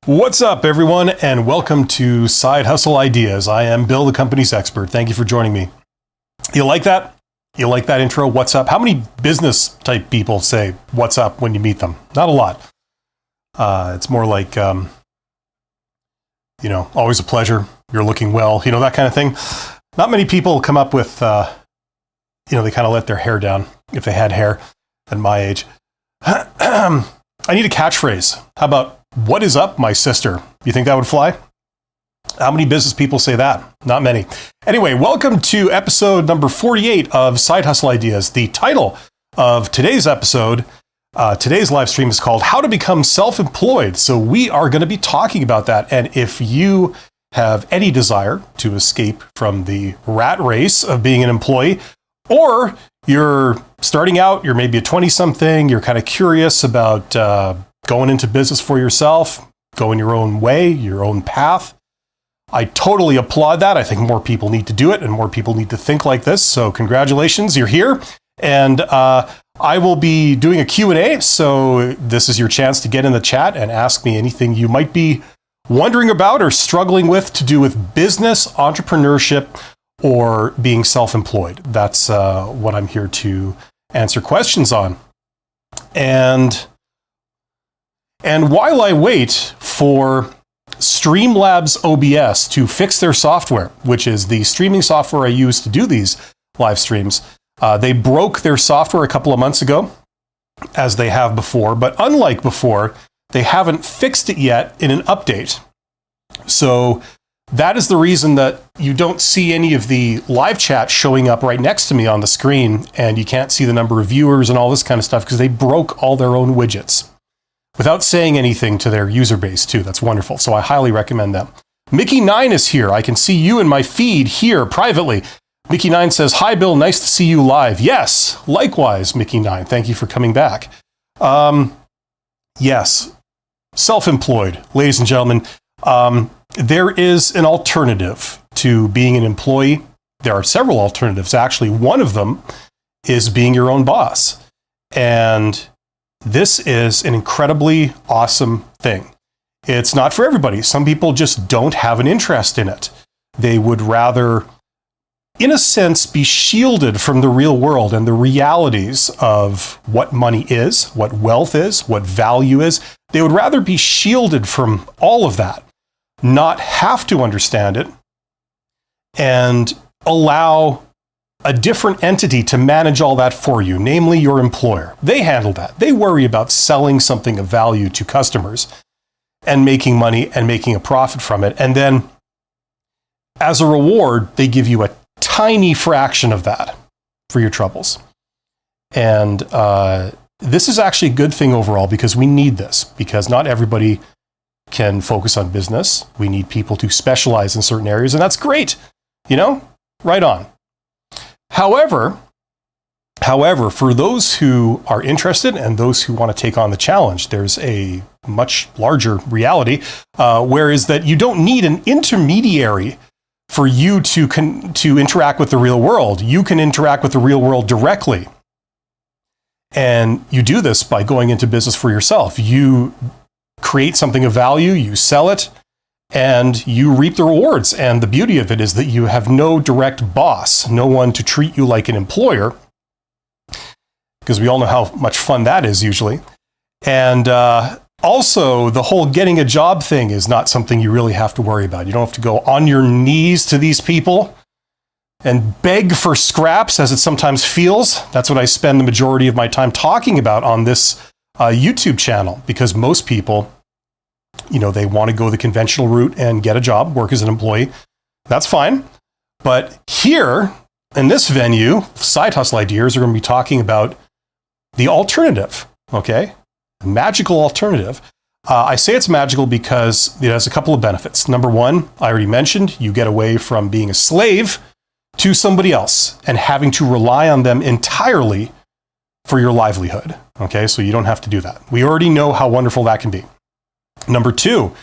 What's up, everyone, and welcome to Side Hustle Ideas. I am Bill, the company's expert. Thank you for joining me. You like that? You like that intro? What's up? How many business type people say what's up when you meet them? Not a lot. It's more like, always a pleasure. You're looking well, that kind of thing. Not many people come up with, they kind of let their hair down if they had hair at my age. I need a catchphrase. How about, what is up, my sister? You think that would fly? How many business people say that? Not many. Anyway, welcome to episode number 48 of Side Hustle Ideas. The title of today's episode, today's live stream is called How to Become Self-Employed. So we are going to be talking about that. And if you have any desire to escape from the rat race of being an employee, or you're starting out, you're maybe a 20-something, you're kind of curious about going into business for yourself, going your own way, your own path, I totally applaud that. I think more people need to do it and more people need to think like this. So congratulations, you're here. And I will be doing a Q&A. So this is your chance to get in the chat and ask me anything you might be wondering about or struggling with to do with business, entrepreneurship, or being self-employed. That's what I'm here to answer questions on. And while I wait for Streamlabs OBS to fix their software, which is the streaming software I use to do these live streams, they broke their software a couple of months ago, as they have before. But unlike before, they haven't fixed it yet in an update. So that is the reason that you don't see any of the live chat showing up right next to me on the screen, and you can't see the number of viewers and all this kind of stuff because they broke all their own widgets without saying anything to their user base too. That's wonderful. So I highly recommend them. Mickey9 is here. I can see you in my feed here privately. Mickey9 says, "Hi, Bill. Nice to see you live." Yes, likewise, Mickey9. Thank you for coming back. Yes, self-employed, ladies and gentlemen. There is an alternative to being an employee. There are several alternatives. Actually, one of them is being your own boss. And this is an incredibly awesome thing. It's not for everybody. Some people just don't have an interest in it. They would rather, in a sense, be shielded from the real world and the realities of what money is, what wealth is, what value is. They would rather be shielded from all of that, not have to understand it, and allow a different entity to manage all that for you, namely your employer. They handle that. They worry about selling something of value to customers and making money and making a profit from it. And then as a reward, they give you a tiny fraction of that for your troubles. And this is actually a good thing overall because we need this, because not everybody can focus on business. We need people to specialize in certain areas, and that's great. Right on. However, for those who are interested and those who want to take on the challenge, there's a much larger reality, whereas that you don't need an intermediary for you to interact with the real world. You can interact with the real world directly. And you do this by going into business for yourself. You create something of value, you sell it, and you reap the rewards. And the beauty of it is that you have no direct boss, no one to treat you like an employer, because we all know how much fun that is usually. And also, the whole getting a job thing is not something you really have to worry about. You don't have to go on your knees to these people and beg for scraps, as it sometimes feels. That's what I spend the majority of my time talking about on this YouTube channel, because most people, they want to go the conventional route and get a job, work as an employee. That's fine. But here, in this venue, Side Hustle Ideas are going to be talking about the alternative, okay? Magical alternative. I say it's magical because it has a couple of benefits. Number one, I already mentioned, you get away from being a slave to somebody else and having to rely on them entirely for your livelihood, okay? So you don't have to do that. We already know how wonderful that can be. Number two,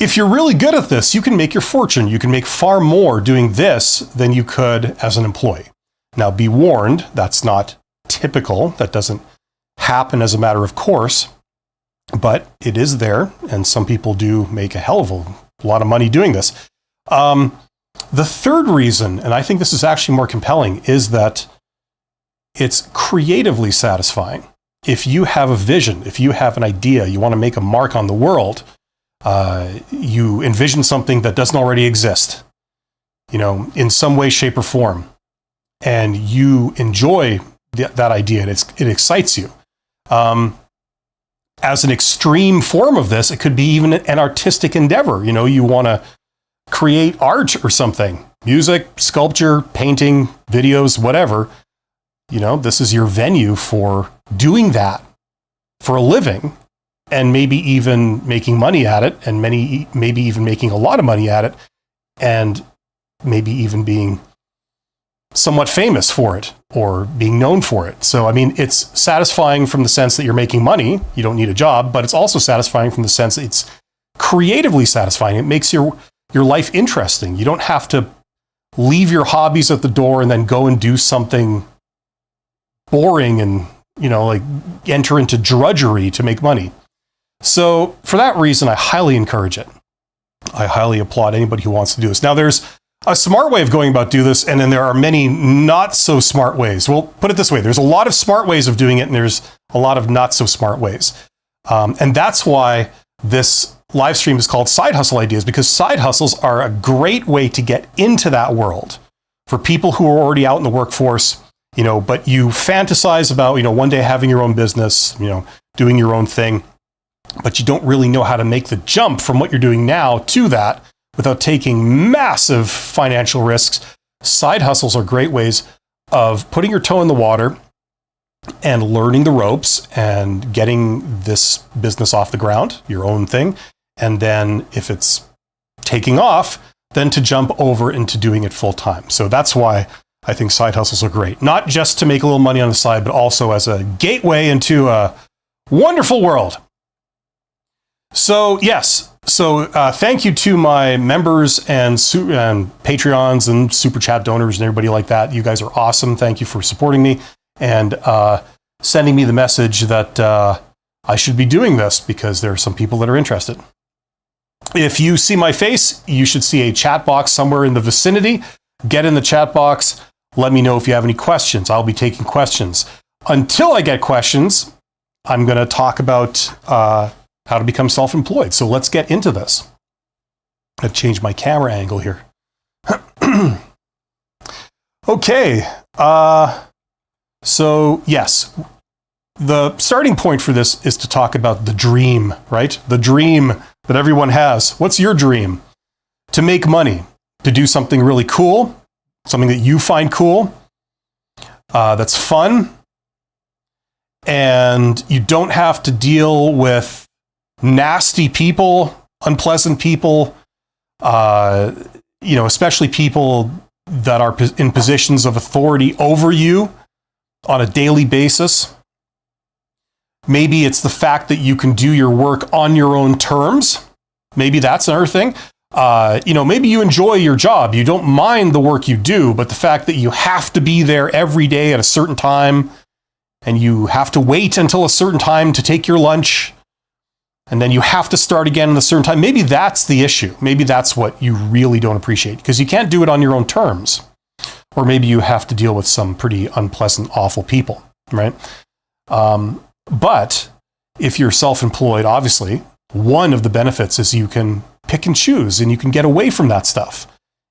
if you're really good at this, you can make your fortune. You can make far more doing this than you could as an employee. Now, be warned, that's not typical. That doesn't happen as a matter of course. but it is there, and some people do make a hell of a lot of money doing this. The third reason, and I think this is actually more compelling, is that it's creatively satisfying. If you have a vision, if you have an idea, you want to make a mark on the world, you envision something that doesn't already exist, in some way, shape, or form, and you enjoy that idea, and it excites you. As an extreme form of this, it could be even an artistic endeavor. You want to create art or something, music, sculpture, painting, videos, whatever. This is your venue for doing that for a living, and maybe even making money at it, and maybe even making a lot of money at it, and maybe even being somewhat famous for it or being known for it. So, it's satisfying from the sense that you're making money. You don't need a job, but it's also satisfying from the sense that it's creatively satisfying. It makes your life interesting. You don't have to leave your hobbies at the door and then go and do something boring and, enter into drudgery to make money. So for that reason, I highly encourage it. I highly applaud anybody who wants to do this. Now, there's a smart way of going about do this, and then there are many not so smart ways. Well, put it this way, there's a lot of smart ways of doing it, and there's a lot of not so smart ways. And that's why this live stream is called Side Hustle Ideas, because side hustles are a great way to get into that world for people who are already out in the workforce, but you fantasize about, one day having your own business, doing your own thing, but you don't really know how to make the jump from what you're doing now to that without taking massive financial risks. Side hustles are great ways of putting your toe in the water and learning the ropes and getting this business off the ground, your own thing. And then if it's taking off, then to jump over into doing it full time. So that's why I think side hustles are great. Not just to make a little money on the side, but also as a gateway into a wonderful world. So yes, thank you to my members and Patreons and Super Chat donors and everybody like that. You guys are awesome. Thank you for supporting me and sending me the message that I should be doing this, because there are some people that are interested. If you see my face, you should see a chat box somewhere in the vicinity. Get in the chat box. Let me know if you have any questions. I'll be taking questions. Until I get questions, I'm going to talk about how to become self-employed. So let's get into this. I've changed my camera angle here. Okay. So yes, the starting point for this is to talk about the dream, right? The dream that everyone has. What's your dream? To make money, to do something really cool, something that you find cool, that's fun, and you don't have to deal with nasty people, unpleasant people, especially people that are in positions of authority over you on a daily basis. Maybe it's the fact that you can do your work on your own terms. Maybe that's another thing. Maybe you enjoy your job. You don't mind the work you do, but the fact that you have to be there every day at a certain time, and you have to wait until a certain time to take your lunch, and then you have to start again at a certain time. Maybe that's the issue. Maybe that's what you really don't appreciate, because you can't do it on your own terms. Or maybe you have to deal with some pretty unpleasant, awful people, right? But if you're self-employed, obviously, one of the benefits is you can pick and choose, and you can get away from that stuff.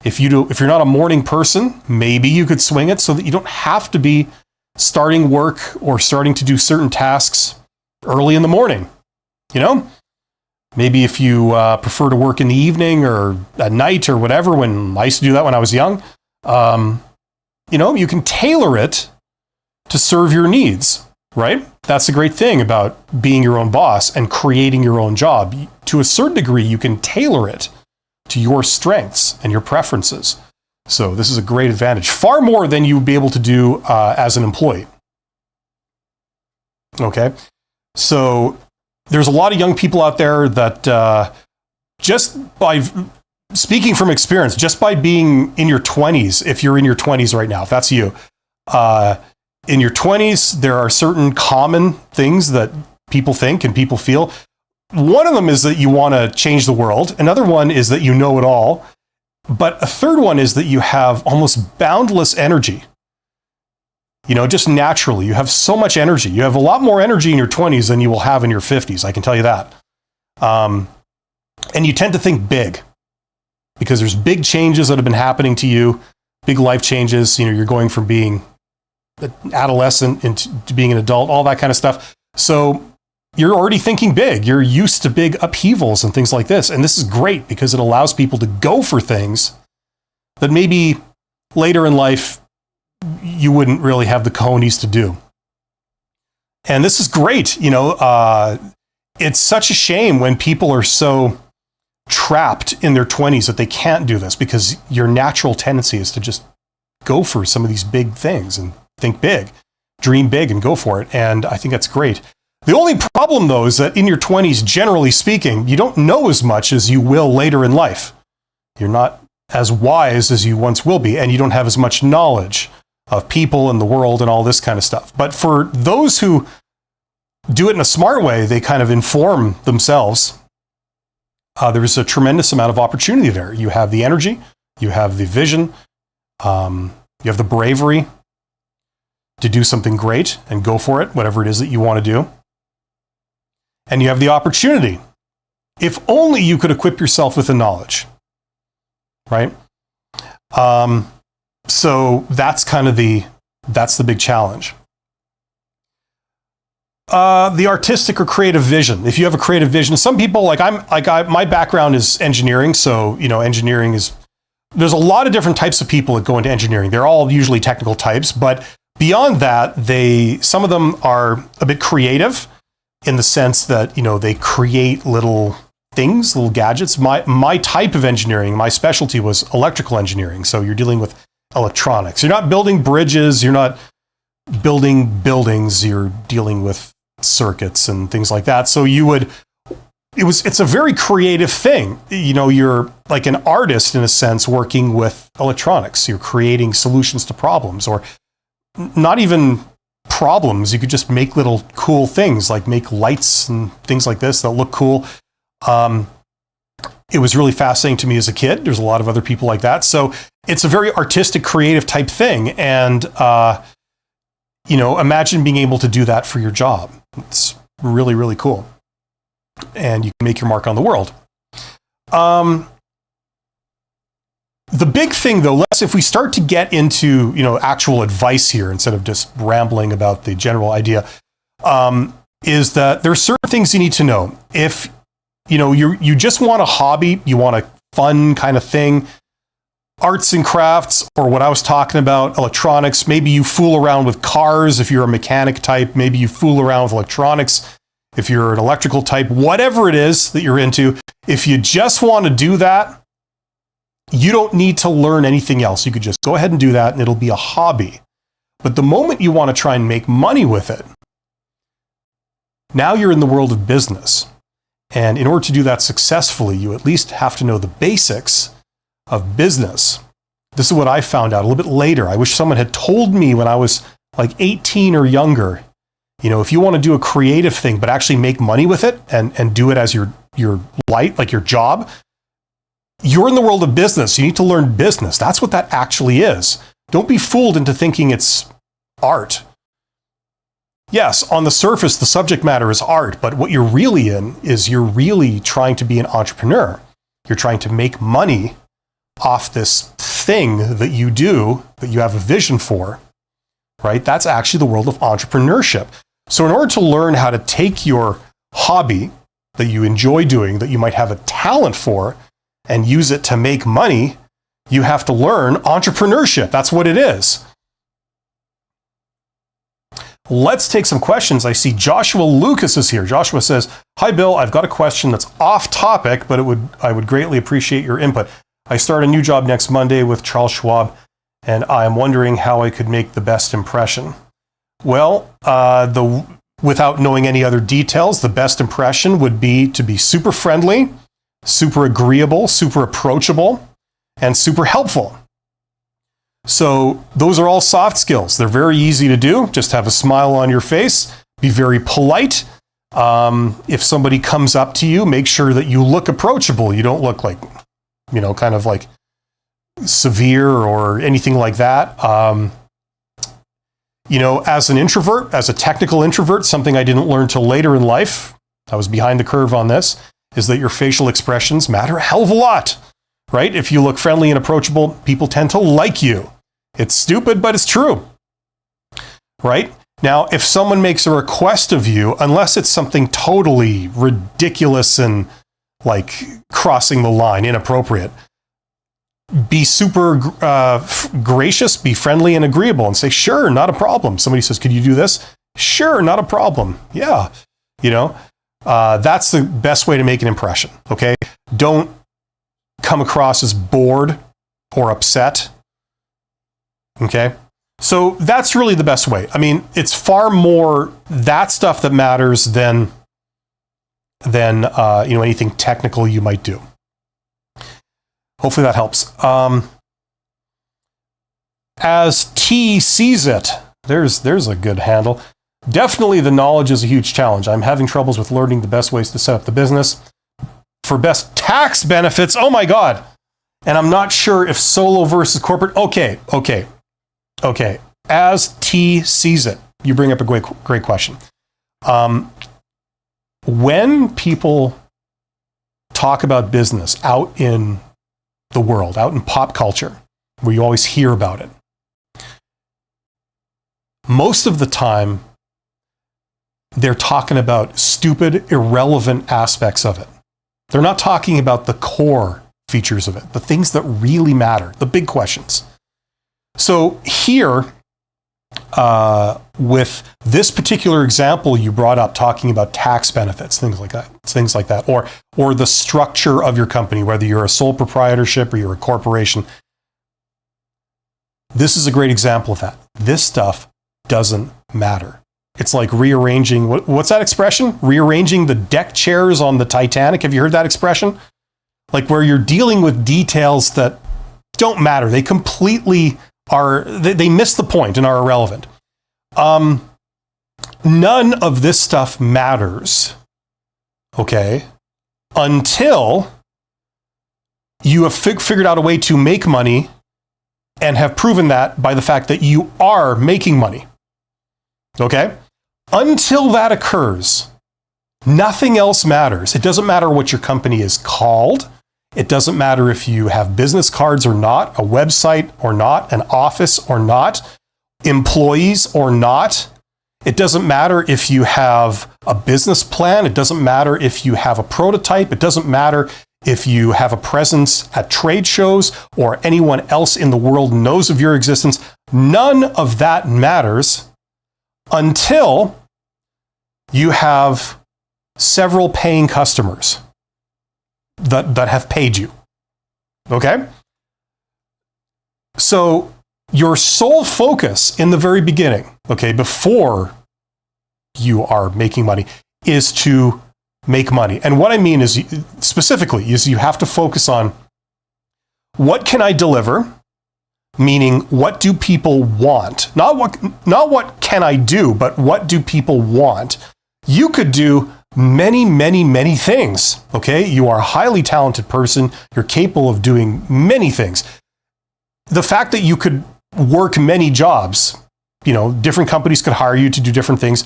If you're not a morning person, maybe you could swing it so that you don't have to be starting work or starting to do certain tasks early in the morning. Maybe if you prefer to work in the evening or at night or whatever, when I used to do that when I was young, you can tailor it to serve your needs, right? That's the great thing about being your own boss and creating your own job. To a certain degree, you can tailor it to your strengths and your preferences. So this is a great advantage, far more than you would be able to do as an employee. Okay, so there's a lot of young people out there that just by speaking from experience, just by being in your 20s, if you're in your 20s right now, if that's you, in your 20s, there are certain common things that people think and people feel. one of them is that you want to change the world. Another one is that you know it all. But a third one is that you have almost boundless energy. Just naturally, you have so much energy. You have a lot more energy in your 20s than you will have in your 50s. I can tell you that. And you tend to think big because there's big changes that have been happening to you, big life changes. You're going from being an adolescent into being an adult, all that kind of stuff. So you're already thinking big. You're used to big upheavals and things like this. And this is great because it allows people to go for things that maybe later in life you wouldn't really have the cojones to do. And this is great. It's such a shame when people are so trapped in their 20s that they can't do this, because your natural tendency is to just go for some of these big things and think big, dream big and go for it. And I think that's great. The only problem, though, is that in your 20s, generally speaking, you don't know as much as you will later in life. You're not as wise as you once will be, and you don't have as much knowledge of people and the world and all this kind of stuff. But for those who do it in a smart way, they kind of inform themselves. There's a tremendous amount of opportunity there. You have the energy, you have the vision, you have the bravery to do something great and go for it, whatever it is that you want to do. And you have the opportunity. If only you could equip yourself with the knowledge, right? So that's kind of that's the big challenge. The artistic or creative vision. If you have a creative vision, some people my background is engineering. So, engineering there's a lot of different types of people that go into engineering. They're all usually technical types, but beyond that, some of them are a bit creative in the sense that, they create little things, little gadgets. My type of engineering, my specialty was electrical engineering. So you're dealing with electronics. You're not building bridges. You're not building buildings. You're dealing with circuits and things like that. So it's a very creative thing. You're like an artist in a sense working with electronics. You're creating solutions to problems, or not even problems. You could just make little cool things, like make lights and things like this that look cool. It was really fascinating to me as a kid. There's a lot of other people like that. So it's a very artistic, creative type thing. And, imagine being able to do that for your job. It's really, really cool. And you can make your mark on the world. The big thing, though, if we start to get into, actual advice here, instead of just rambling about the general idea, is that there are certain things you need to know. If, you just want a hobby, you want a fun kind of thing, arts and crafts, or what I was talking about, electronics, maybe you fool around with cars if you're a mechanic type, maybe you fool around with electronics if you're an electrical type, whatever it is that you're into, if you just want to do that, you don't need to learn anything else. You could just go ahead and do that and it'll be a hobby. But the moment you want to try and make money with it, now you're in the world of business. And in order to do that successfully, you at least have to know the basics of business. This is what I found out a little bit later. I wish someone had told me when I was like 18 or younger, if you want to do a creative thing, but actually make money with it and do it as your light, like your job, you're in the world of business. You need to learn business. That's what that actually is. Don't be fooled into thinking it's art. Yes, on the surface, the subject matter is art, but what you're really in is you're really trying to be an entrepreneur. You're trying to make money off this thing that you do, that you have a vision for, right? That's actually the world of entrepreneurship. So in order to learn how to take your hobby that you enjoy doing, that you might have a talent for, and use it to make money, you have to learn entrepreneurship. That's what it is. Let's take some questions. I see Joshua Lucas is here. Joshua says, "Hi, Bill. I've got a question that's off topic, but I would greatly appreciate your input. I start a new job next Monday with Charles Schwab, and I am wondering how I could make the best impression." Well, without knowing any other details, the best impression would be to be super friendly, super agreeable, super approachable, and super helpful. So those are all soft skills. They're very easy to do. Just have a smile on your face, be very polite, If somebody comes up to you, make sure that you look approachable. You don't look like, kind of like severe or anything like that. As an introvert, as a technical introvert, something I didn't learn till later in life, I was behind the curve on this, is that your facial expressions matter a hell of a lot, right? If you look friendly and approachable, people tend to like you. It's stupid, but it's true, right? Now, if someone makes a request of you, unless it's something totally ridiculous and like crossing the line, inappropriate, be super gracious, be friendly and agreeable and say, sure, not a problem. Somebody says, could you do this? Sure, not a problem. Yeah. That's the best way to make an impression. Okay. Don't come across as bored or upset. Okay. So that's really the best way. I mean, it's far more that stuff that matters than anything technical you might do. Hopefully that helps. As T sees it, there's a good handle. Definitely the knowledge is a huge challenge. I'm having troubles with learning the best ways to set up the business for best tax benefits. Oh my God. And I'm not sure if solo versus corporate. Okay. As T sees it, you bring up a great question. When people talk about business out in the world, out in pop culture, where you always hear about it, most of the time, they're talking about stupid, irrelevant aspects of it. They're not talking about the core features of it, the things that really matter, the big questions. So here, with this particular example you brought up, talking about tax benefits, things like that, or the structure of your company, whether you're a sole proprietorship or you're a corporation, this is a great example of that. This stuff doesn't matter. It's like rearranging, what's that expression? Rearranging the deck chairs on the Titanic. Have you heard that expression? Like where you're dealing with details that don't matter. They completely they miss the point and are irrelevant. None of this stuff matters, okay, until you have figured out a way to make money and have proven that by the fact that you are making money, okay? Until that occurs, nothing else matters. It doesn't matter what your company is called. It doesn't matter if you have business cards or not, a website or not, an office or not, employees or not. It doesn't matter if you have a business plan. It doesn't matter if you have a prototype. It doesn't matter if you have a presence at trade shows or anyone else in the world knows of your existence. None of that matters until you have several paying customers that have paid you, okay? So your sole focus in the very beginning, okay, before you are making money, is to make money. And what I mean is, specifically, is you have to focus on what can I deliver, meaning what do people want? Not what can I do, but what do people want? You could do many things, okay? You are a highly talented person. You're capable of doing many things. The fact that you could work many jobs, different companies could hire you to do different things,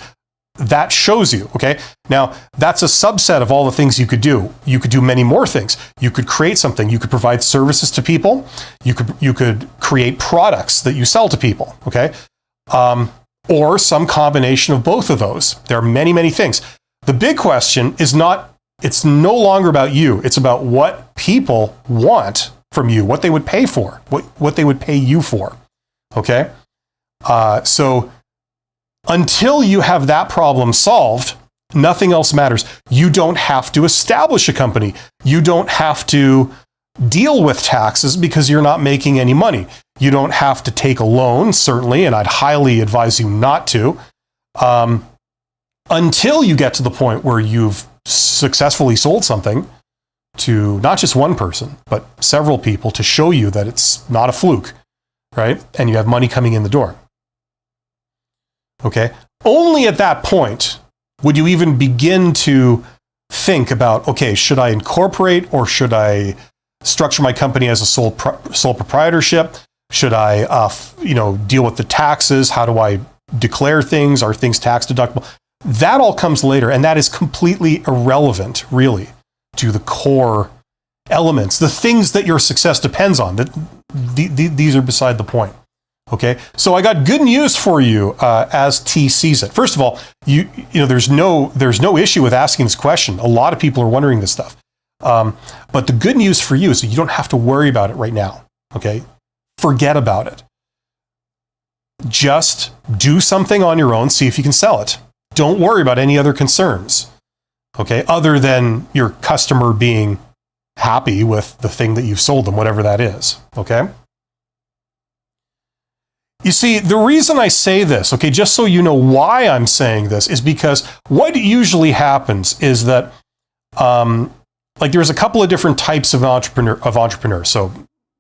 that shows you, okay? Now, that's a subset of all the things you could do. You could do many more things. You could create something. You could provide services to people. You could create products that you sell to people, okay? Or some combination of both of those. There are many things. The big question is it's no longer about you. It's about what people want from you, what they would pay for, what they would pay you for, okay? So until you have that problem solved, nothing else matters. You don't have to establish a company. You don't have to deal with taxes because you're not making any money. You don't have to take a loan, certainly, and I'd highly advise you not to, until you get to the point where you've successfully sold something to not just one person, but several people to show you that it's not a fluke, right? And you have money coming in the door. Okay? Only at that point would you even begin to think about, okay, should I incorporate or should I structure my company as a sole proprietorship? Should I, deal with the taxes? How do I declare things? Are things tax deductible? That all comes later, and that is completely irrelevant, really, to the core elements, the things that your success depends on. These are beside the point. Okay, so I got good news for you as T sees it. First of all, there's no issue with asking this question. A lot of people are wondering this stuff, but the good news for you is that you don't have to worry about it right now. Okay, forget about it. Just do something on your own. See if you can sell it. Don't worry about any other concerns. Okay, other than your customer being happy with the thing that you've sold them, whatever that is. Okay. You see, the reason I say this, okay, just so you know why I'm saying this, is because what usually happens is that, there's a couple of different types of entrepreneurs. So,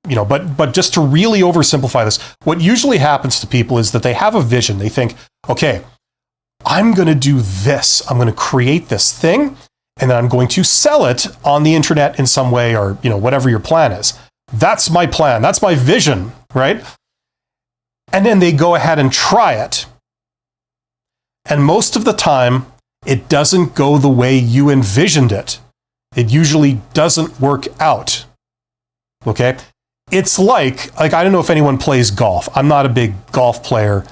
but just to really oversimplify this, what usually happens to people is that they have a vision. They think, okay, I'm going to do this. I'm going to create this thing, and then I'm going to sell it on the internet in some way, or, whatever your plan is. That's my plan. That's my vision, right? And then they go ahead and try it. And most of the time, it doesn't go the way you envisioned it. It usually doesn't work out. Okay? It's like I don't know if anyone plays golf. I'm not a big golf player,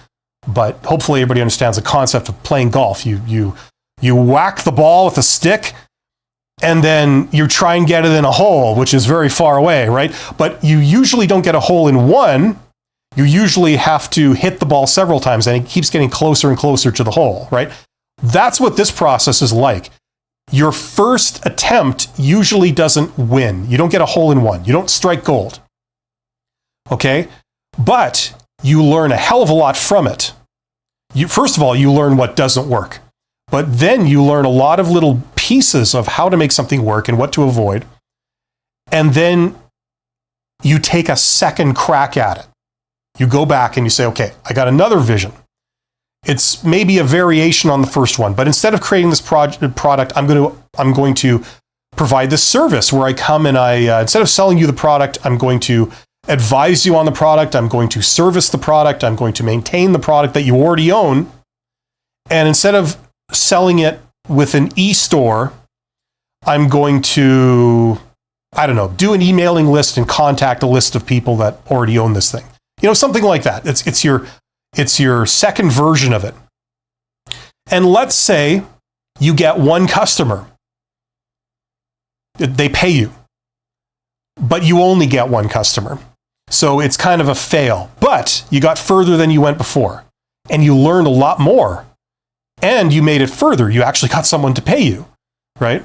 but hopefully everybody understands the concept of playing golf. You whack the ball with a stick, and then you try and get it in a hole, which is very far away, right? But you usually don't get a hole in one. You usually have to hit the ball several times, and it keeps getting closer and closer to the hole, right? That's what this process is like. Your first attempt usually doesn't win. You don't get a hole in one. You don't strike gold. Okay? But you learn a hell of a lot from it. First of all, you learn what doesn't work. But then you learn a lot of little pieces of how to make something work and what to avoid. And then you take a second crack at it. You go back and you say, okay, I got another vision. It's maybe a variation on the first one, but instead of creating this product, I'm going to provide this service where I come and instead of selling you the product, I'm going to advise you on the product. I'm going to service the product. I'm going to maintain the product that you already own. And instead of selling it with an e-store, I'm going to, do an emailing list and contact a list of people that already own this thing. Something like that. It's your second version of it. And let's say you get one customer. They pay you, but you only get one customer. So it's kind of a fail, but you got further than you went before, and you learned a lot more, and you made it further. You actually got someone to pay you, right?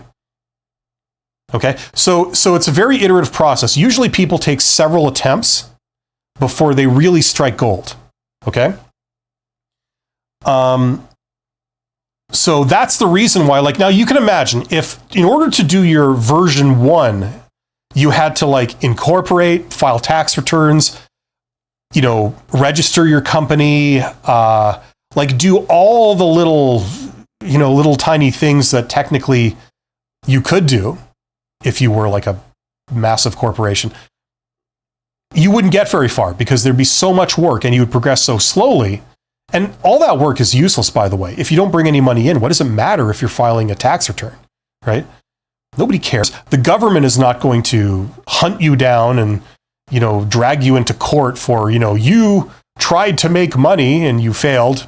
Okay. So it's a very iterative process. Usually people take several attempts before they really strike gold. Okay? So that's the reason why, now you can imagine if in order to do your version 1, you had to incorporate, file tax returns, register your company, do all the little tiny things that technically you could do if you were a massive corporation. You wouldn't get very far because there'd be so much work and you would progress so slowly. And all that work is useless, by the way. If you don't bring any money in, what does it matter if you're filing a tax return, right? Nobody cares. The government is not going to hunt you down and, drag you into court for, you tried to make money and you failed,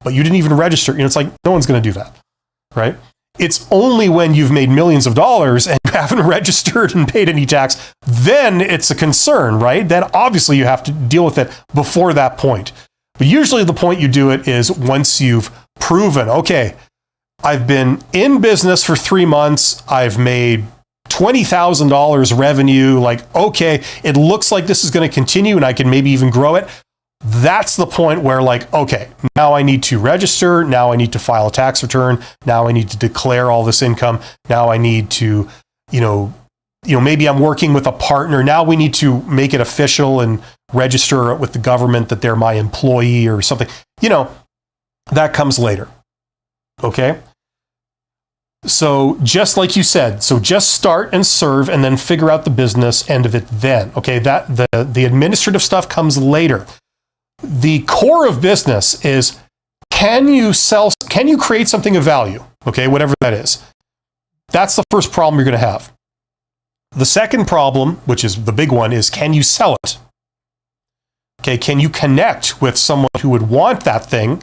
but you didn't even register. It's like, no one's going to do that, right? It's only when you've made millions of dollars and you haven't registered and paid any tax, then it's a concern, right? Then obviously you have to deal with it before that point. But usually the point you do it is once you've proven, okay, I've been in business for 3 months, I've made $20,000 revenue, okay, it looks like this is going to continue and I can maybe even grow it. That's the point where okay, now I need to register. Now I need to file a tax return. Now I need to declare all this income. Now I need to, maybe I'm working with a partner. Now we need to make it official and register it with the government that they're my employee or something. That comes later. Okay. So just like you said, so just start and serve and then figure out the business end of it then. Okay, that the administrative stuff comes later. The core of business is, can you create something of value? Okay, whatever that is. That's the first problem you're going to have. The second problem, which is the big one, is can you sell it? Okay, can you connect with someone who would want that thing?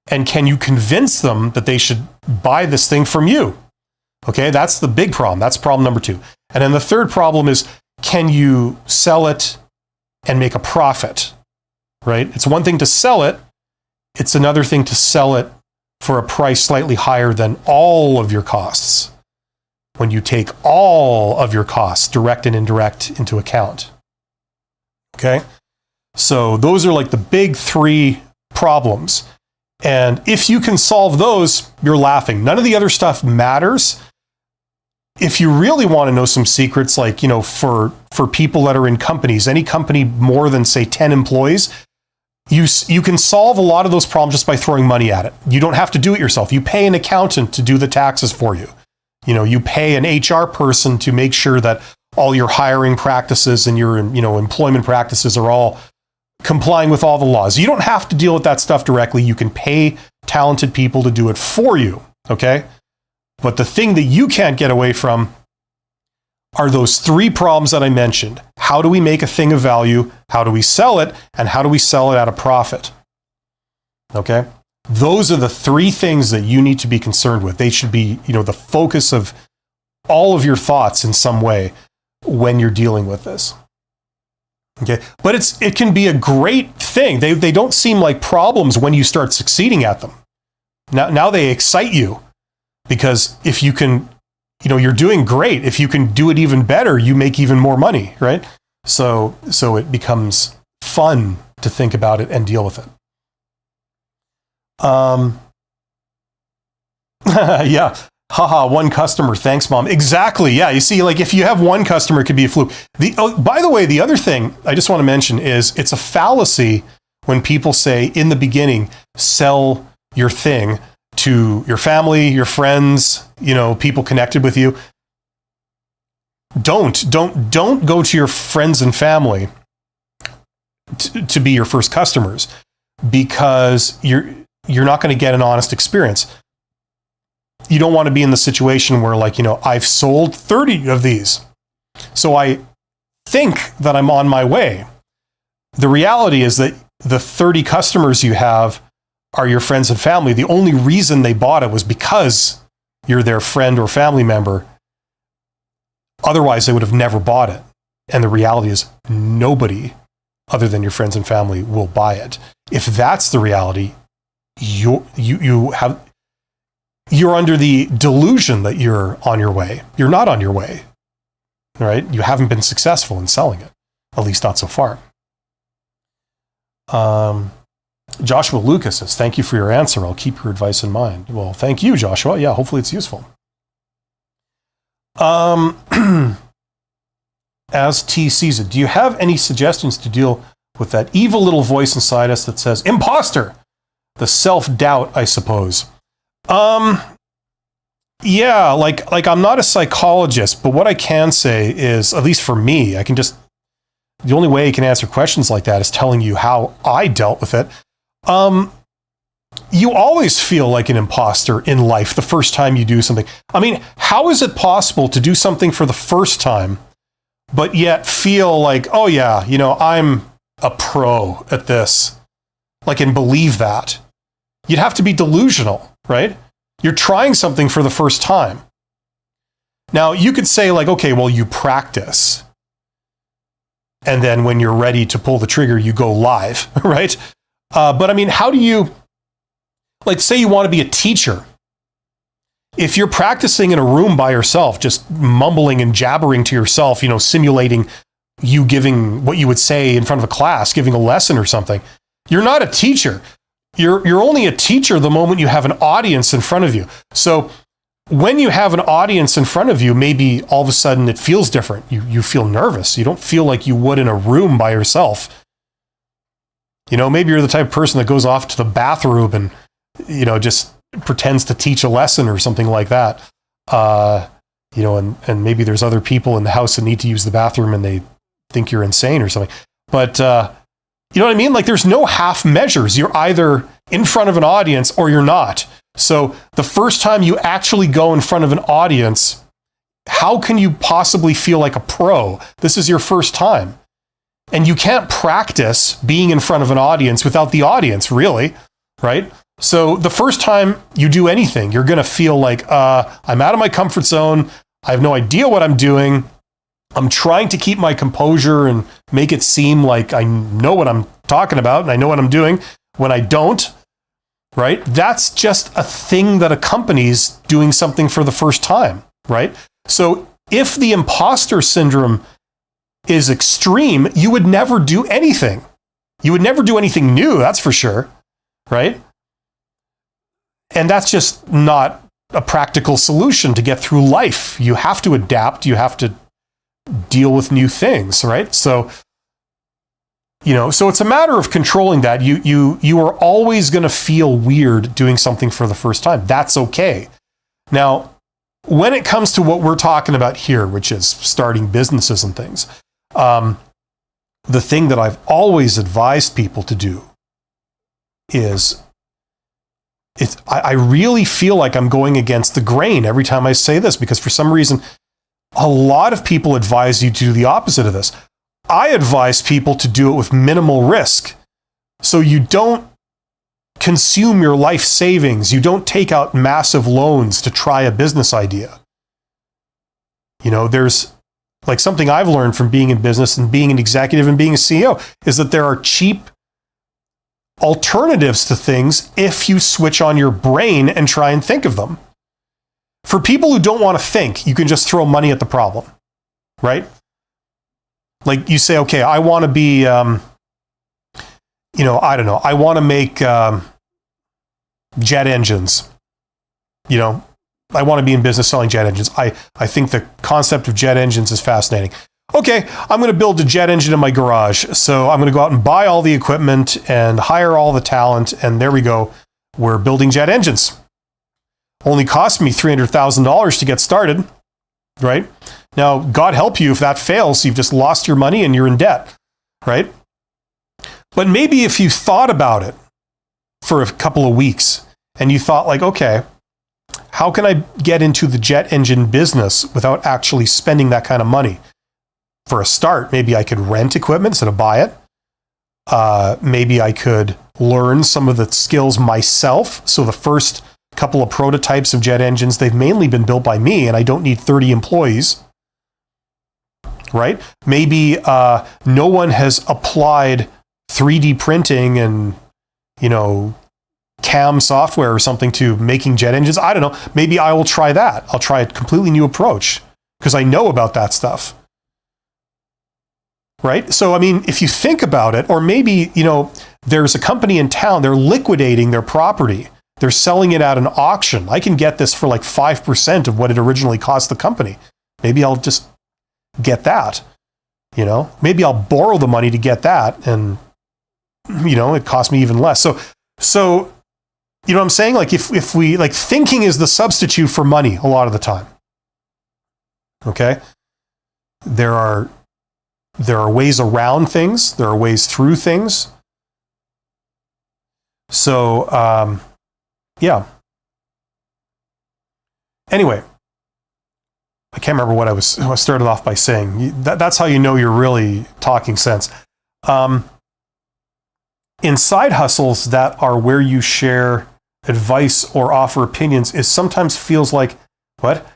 And can you convince them that they should buy this thing from you? Okay, that's the big problem. That's problem number 2. And then the third problem is, can you sell it and make a profit? Right? It's one thing to sell it. It's another thing to sell it for a price slightly higher than all of your costs, when you take all of your costs, direct and indirect, into account. Okay? So those are like the big 3 problems. And if you can solve those, you're laughing. None of the other stuff matters. If you really want to know some secrets, like, for people that are in companies, any company more than, say, 10 employees, you can solve a lot of those problems just by throwing money at it. You don't have to do it yourself. You pay an accountant to do the taxes for you. You pay an HR person to make sure that all your hiring practices and your, employment practices are all complying with all the laws. You don't have to deal with that stuff directly. You can pay talented people to do it for you, okay? But the thing that you can't get away from are those 3 problems that I mentioned. How do we make a thing of value? How do we sell it? And how do we sell it at a profit? Okay? Those are the 3 things that you need to be concerned with. They should be, the focus of all of your thoughts in some way when you're dealing with this. Okay? But it can be a great thing. They don't seem like problems when you start succeeding at them. Now they excite you, because if you can, you're doing great. If you can do it even better, you make even more money, right? So it becomes fun to think about it and deal with it. Yeah. Haha, 1 customer. Thanks, Mom. Exactly. Yeah. You see, like, if you have 1 customer, it could be a fluke. By the way, the other thing I just want to mention is, it's a fallacy when people say in the beginning, sell your thing to your family, your friends, people connected with you. Don't go to your friends and family to be your first customers, because you're not going to get an honest experience. You don't want to be in the situation where, like, I've sold 30 of these, so I think that I'm on my way. The reality is that the 30 customers you have are your friends and family. The only reason they bought it was because you're their friend or family member. Otherwise, they would have never bought it. And the reality is, nobody other than your friends and family will buy it. If that's the reality, you're under the delusion that you're on your way. You're not on your way, right? You haven't been successful in selling it, at least not so far. Joshua Lucas says, thank you for your answer. I'll keep your advice in mind. Well, thank you, Joshua. Yeah, hopefully it's useful. As T sees it, do you have any suggestions to deal with that evil little voice inside us that says, imposter? The self-doubt, I suppose. Yeah, like I'm not a psychologist, but what I can say is, at least for me, the only way I can answer questions like that is telling you how I dealt with it. You always feel like an imposter in life the first time you do something. I mean, how is it possible to do something for the first time, but yet feel like, oh yeah, I'm a pro at this, and believe that? You'd have to be delusional, right? You're trying something for the first time. Now, you could say, okay, well, you practice. And then when you're ready to pull the trigger, you go live, right? But I mean, how do you, say you want to be a teacher. If you're practicing in a room by yourself, just mumbling and jabbering to yourself, simulating you giving what you would say in front of a class, giving a lesson or something, you're not a teacher. You're only a teacher the moment you have an audience in front of you. So when you have an audience in front of you, maybe all of a sudden it feels different. You feel nervous. You don't feel like you would in a room by yourself. Maybe you're the type of person that goes off to the bathroom and, just pretends to teach a lesson or something like that. and maybe there's other people in the house that need to use the bathroom and they think you're insane or something. But you know what I mean? Like, there's no half measures. You're either in front of an audience or you're not. So the first time you actually go in front of an audience, how can you possibly feel like a pro? This is your first time. And you can't practice being in front of an audience without the audience, really, right? So the first time you do anything, you're going to feel like, I'm out of my comfort zone. I have no idea what I'm doing. I'm trying to keep my composure and make it seem like I know what I'm talking about and I know what I'm doing when I don't. Right? That's just a thing that accompanies doing something for the first time, right? So if the imposter syndrome is extreme, you would never do anything. You would never do anything new, that's for sure, right? And that's just not a practical solution to get through life. You have to adapt, you have to deal with new things, right? So so it's a matter of controlling that. You are always going to feel weird doing something for the first time. That's okay. Now, when it comes to what we're talking about here, which is starting businesses and things, the thing that I've always advised people to do is, I really feel like I'm going against the grain every time I say this, because for some reason, a lot of people advise you to do the opposite of this. I advise people to do it with minimal risk. So you don't consume your life savings. You don't take out massive loans to try a business idea. There's like something I've learned from being in business and being an executive and being a CEO is that there are cheap alternatives to things if you switch on your brain and try and think of them. For people who don't want to think, you can just throw money at the problem, right? Like you say, okay, I want to be, I don't know, I want to make jet engines. I want to be in business selling jet engines. I think the concept of jet engines is fascinating. Okay, I'm going to build a jet engine in my garage. So I'm going to go out and buy all the equipment and hire all the talent. And there we go. We're building jet engines. Only cost me $300,000 to get started, right? Now, God help you if that fails. You've just lost your money and you're in debt, right? But maybe if you thought about it for a couple of weeks and you thought like, okay, how can I get into the jet engine business without actually spending that kind of money? For a start, maybe I could rent equipment instead of buy it. Maybe I could learn some of the skills myself. So the first couple of prototypes of jet engines, they've mainly been built by me and I don't need 30 employees. Right? Maybe no one has applied 3D printing and, CAM software or something to making jet engines. I don't know. Maybe I will try that. I'll try a completely new approach because I know about that stuff. Right? So, I mean, if you think about it, or maybe, there's a company in town, they're liquidating their property. They're selling it at an auction. I can get this for like 5% of what it originally cost the company. Maybe I'll just get that, maybe I'll borrow the money to get that. And, it costs me even less. So, you know what I'm saying? Like if we like thinking is the substitute for money a lot of the time. Okay. There are ways around things. There are ways through things. So, yeah. Anyway, I can't remember what I started off by saying. That's how you know you're really talking sense. In side hustles that are where you share advice or offer opinions, it sometimes feels like, what?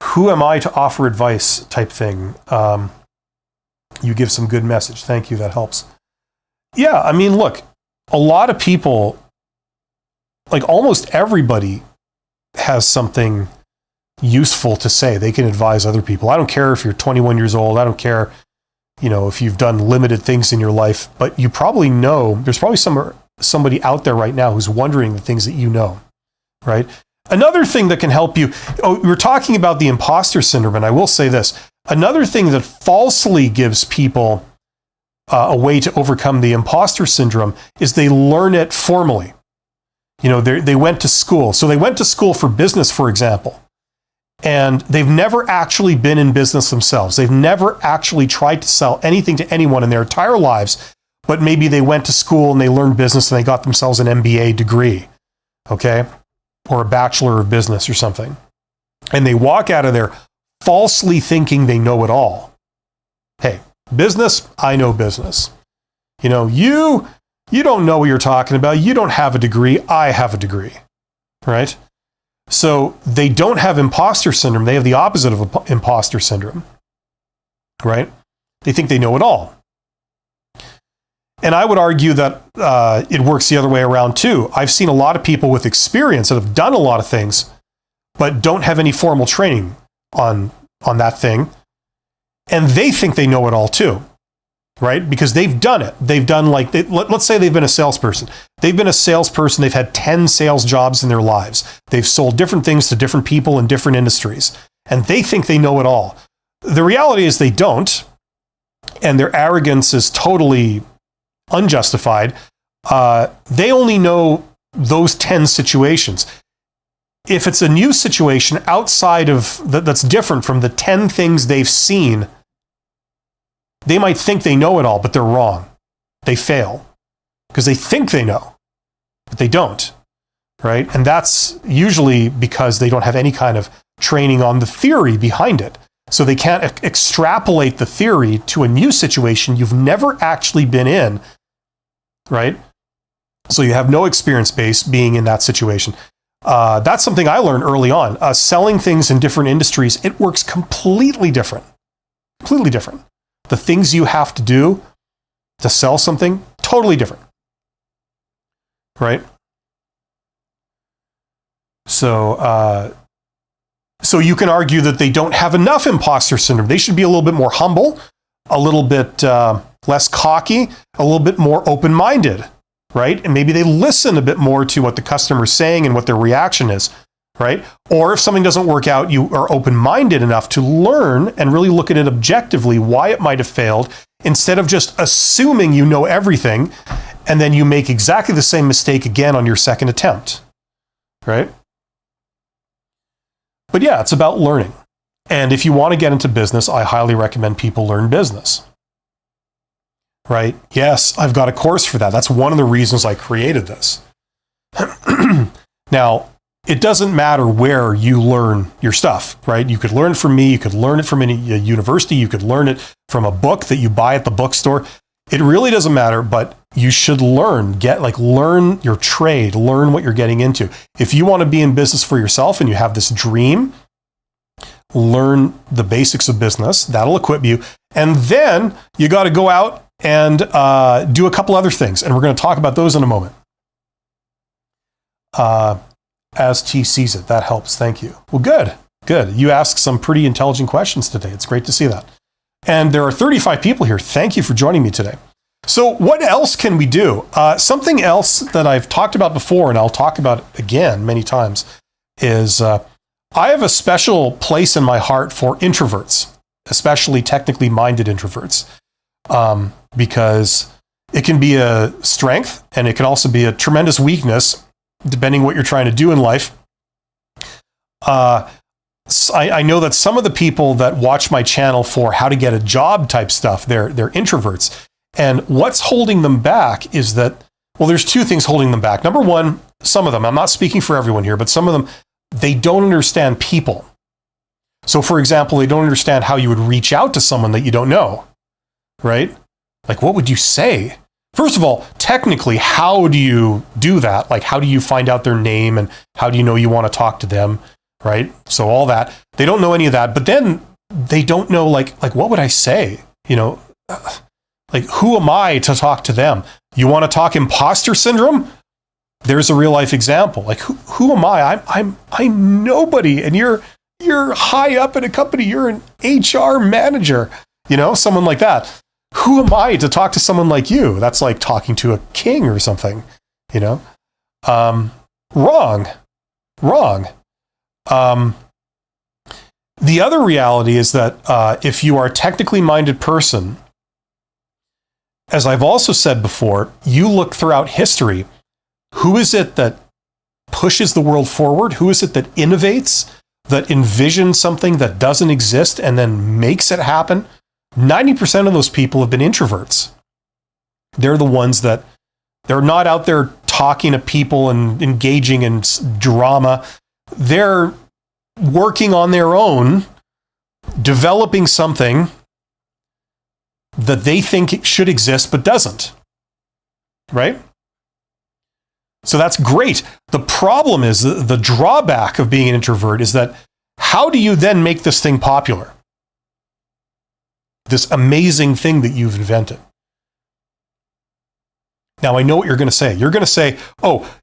Who am I to offer advice type thing? You give some good message. Thank you. That helps. Yeah, I mean, look, a lot of people, like almost everybody, has something useful to say. They can advise other people. I don't care if you're 21 years old. I don't care, if you've done limited things in your life, but you probably know, there's probably somebody out there right now who's wondering the things that you know, right? Another thing that can help you, we're talking about the imposter syndrome, and I will say this. Another thing that falsely gives people a way to overcome the imposter syndrome is they learn it formally. They went to school. So they went to school for business, for example. and they've never actually been in business themselves. They've never actually tried to sell anything to anyone in their entire lives, but maybe they went to school and they learned business and they got themselves an MBA degree, okay? Or a Bachelor of Business or something. And they walk out of there falsely thinking they know it all. Hey, business, I know business. You know, you don't know what you're talking about. You don't have a degree. I have a degree, right? So they don't have imposter syndrome. They have the opposite of imposter syndrome, right? They think they know it all. And I would argue that it works the other way around too. I've seen a lot of people with experience that have done a lot of things, but don't have any formal training on that thing. And they think they know it all too, right? Because they've done it. They've done let's say they've been a salesperson. They've been a salesperson. They've had 10 sales jobs in their lives. They've sold different things to different people in different industries. And they think they know it all. The reality is they don't. And their arrogance is totally unjustified. They only know those 10 situations. If it's a new situation outside of that's different from the 10 things they've seen, they might think they know it all, but they're wrong. They fail because they think they know, but they don't, right? And that's usually because they don't have any kind of training on the theory behind it. So they can't extrapolate the theory to a new situation you've never actually been in, right? So you have no experience base being in that situation. That's something I learned early on. Selling things in different industries, it works completely different. Completely different. The things you have to do to sell something, totally different. Right? So you can argue that they don't have enough imposter syndrome. They should be a little bit more humble, a little bit less cocky, a little bit more open-minded, right? And maybe they listen a bit more to what the customer's saying and what their reaction is, right? Or if something doesn't work out, you are open-minded enough to learn and really look at it objectively, why it might have failed, instead of just assuming you know everything, and then you make exactly the same mistake again on your second attempt, right? But yeah, it's about learning. And if you want to get into business, I highly recommend people learn business. Right? Yes, I've got a course for that. That's one of the reasons I created this. Now, it doesn't matter where you learn your stuff, right? You could learn from me, you could learn it from a university, you could learn it from a book that you buy at the bookstore. It really doesn't matter, but you should learn your trade, learn what you're getting into. If you want to be in business for yourself and you have this dream, learn the basics of business. That'll equip you. And then you got to go out and do a couple other things. And we're going to talk about those in a moment. As T sees it, that helps. Thank you. Well, good. You asked some pretty intelligent questions today. It's great to see that. And there are 35 people here. Thank you for joining me today. So what else can we do? Something else that I've talked about before, and I'll talk about again many times, is I have a special place in my heart for introverts, especially technically minded introverts, because it can be a strength and it can also be a tremendous weakness, depending what you're trying to do in life. I know that some of the people that watch my channel for how to get a job type stuff, they're introverts. And what's holding them back is that, well, there's two things holding them back. Number one, some of them, I'm not speaking for everyone here, but some of them, they don't understand people. So for example, they don't understand how you would reach out to someone that you don't know, right? Like, what would you say? First of all, technically, how do you do that? Like, how do you find out their name and how do you know you want to talk to them, right? So all that, they don't know any of that, but then they don't know, like what would I say? You know, like, who am I to talk to them? You want to talk imposter syndrome? There's a real life example. Like, who am I? I'm nobody, and you're high up in a company. You're an HR manager, you know, someone like that. Who am I to talk to someone like you? That's like talking to a king or something, you know? Wrong. The other reality is that if you are a technically minded person, as I've also said before, you look throughout history, who is it that pushes the world forward? Who is it that innovates? that envisions something that doesn't exist and then makes it happen, 90% of those people have been introverts. They're the ones that they're not out there talking to people and engaging in drama. They're working on their own, developing something that they think should exist but doesn't. Right? So that's great. The problem is the drawback of being an introvert is that how do you then make this thing popular? This amazing thing that you've invented. Now, I know what you're going to say. You're going to say, oh,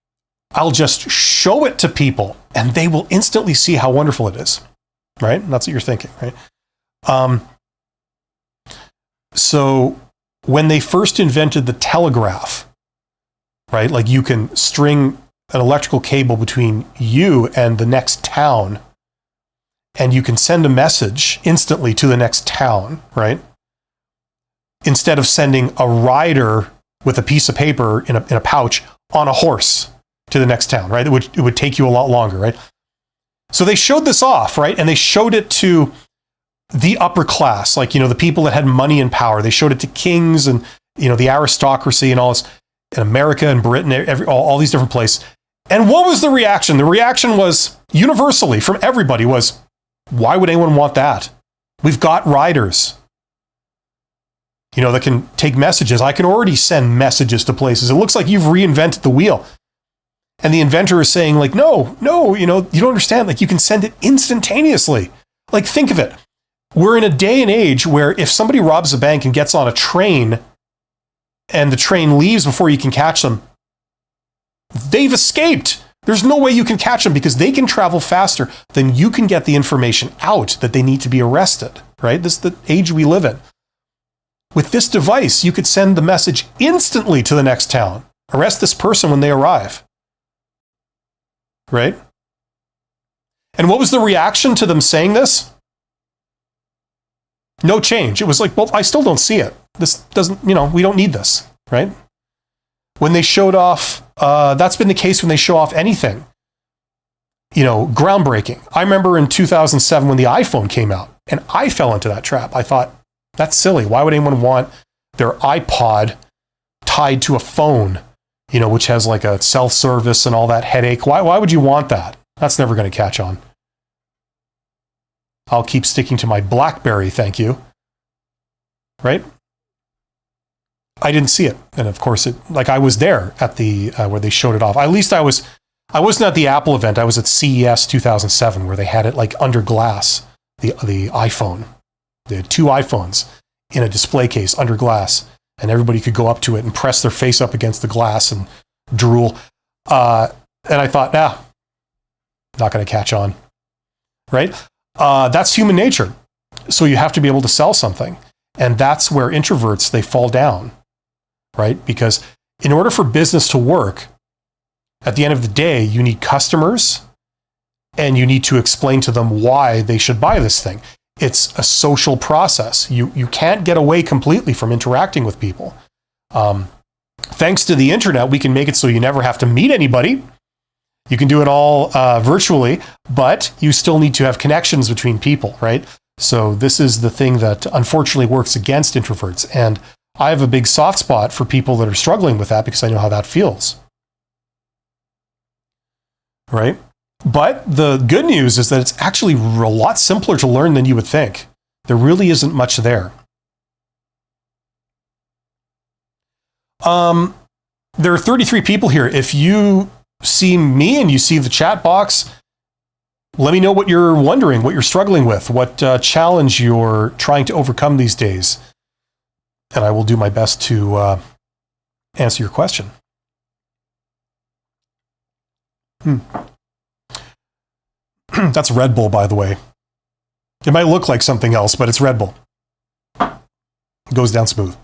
I'll just show it to people and they will instantly see how wonderful it is. Right? That's what you're thinking, right? So when they first invented the telegraph, right? Like you can string an electrical cable between you and the next town, and you can send a message instantly to the next town, right? Instead of sending a rider with a piece of paper in a pouch on a horse to the next town, right? It would take you a lot longer, right? So they showed this off, right? And they showed it to the upper class, like, the people that had money and power. They showed it to kings and, the aristocracy and all this in America and Britain, all these different places. And what was the reaction? The reaction was universally from everybody was, why would anyone want that? We've got riders, that can take messages. I can already send messages to places. It looks like you've reinvented the wheel. And the inventor is saying like, no, you don't understand. Like you can send it instantaneously. Like think of it. We're in a day and age where if somebody robs a bank and gets on a train and the train leaves before you can catch them, they've escaped. There's no way you can catch them because they can travel faster than you can get the information out that they need to be arrested, right? This is the age we live in. With this device, you could send the message instantly to the next town. Arrest this person when they arrive, right? And what was the reaction to them saying this? No change. It was like, well, I still don't see it. This doesn't, we don't need this, right? When they showed off, that's been the case when they show off anything, groundbreaking. I remember in 2007 when the iPhone came out, and I fell into that trap. I thought, that's silly. Why would anyone want their iPod tied to a phone, which has like a self-service and all that headache? Why would you want that? That's never going to catch on. I'll keep sticking to my BlackBerry, thank you. Right? I didn't see it. And of course, I was there at the, where they showed it off. At least I wasn't at the Apple event. I was at CES 2007 where they had it like under glass, the iPhone. They had two iPhones in a display case under glass, and everybody could go up to it and press their face up against the glass and drool. And I thought, not going to catch on, right? That's human nature. So you have to be able to sell something. And that's where introverts, they fall down, right? Because in order for business to work, at the end of the day, you need customers and you need to explain to them why they should buy this thing. It's a social process. You can't get away completely from interacting with people. Thanks to the internet, we can make it so you never have to meet anybody. You can do it all virtually, but you still need to have connections between people, right? So this is the thing that unfortunately works against introverts. And I have a big soft spot for people that are struggling with that because I know how that feels. Right? But the good news is that it's actually a lot simpler to learn than you would think. There really isn't much there. There are 33 people here. If you see me and you see the chat box, let me know what you're wondering, what you're struggling with, what challenge you're trying to overcome these days. And I will do my best to answer your question. That's Red Bull, by the way. It might look like something else, but it's Red Bull. It goes down smooth.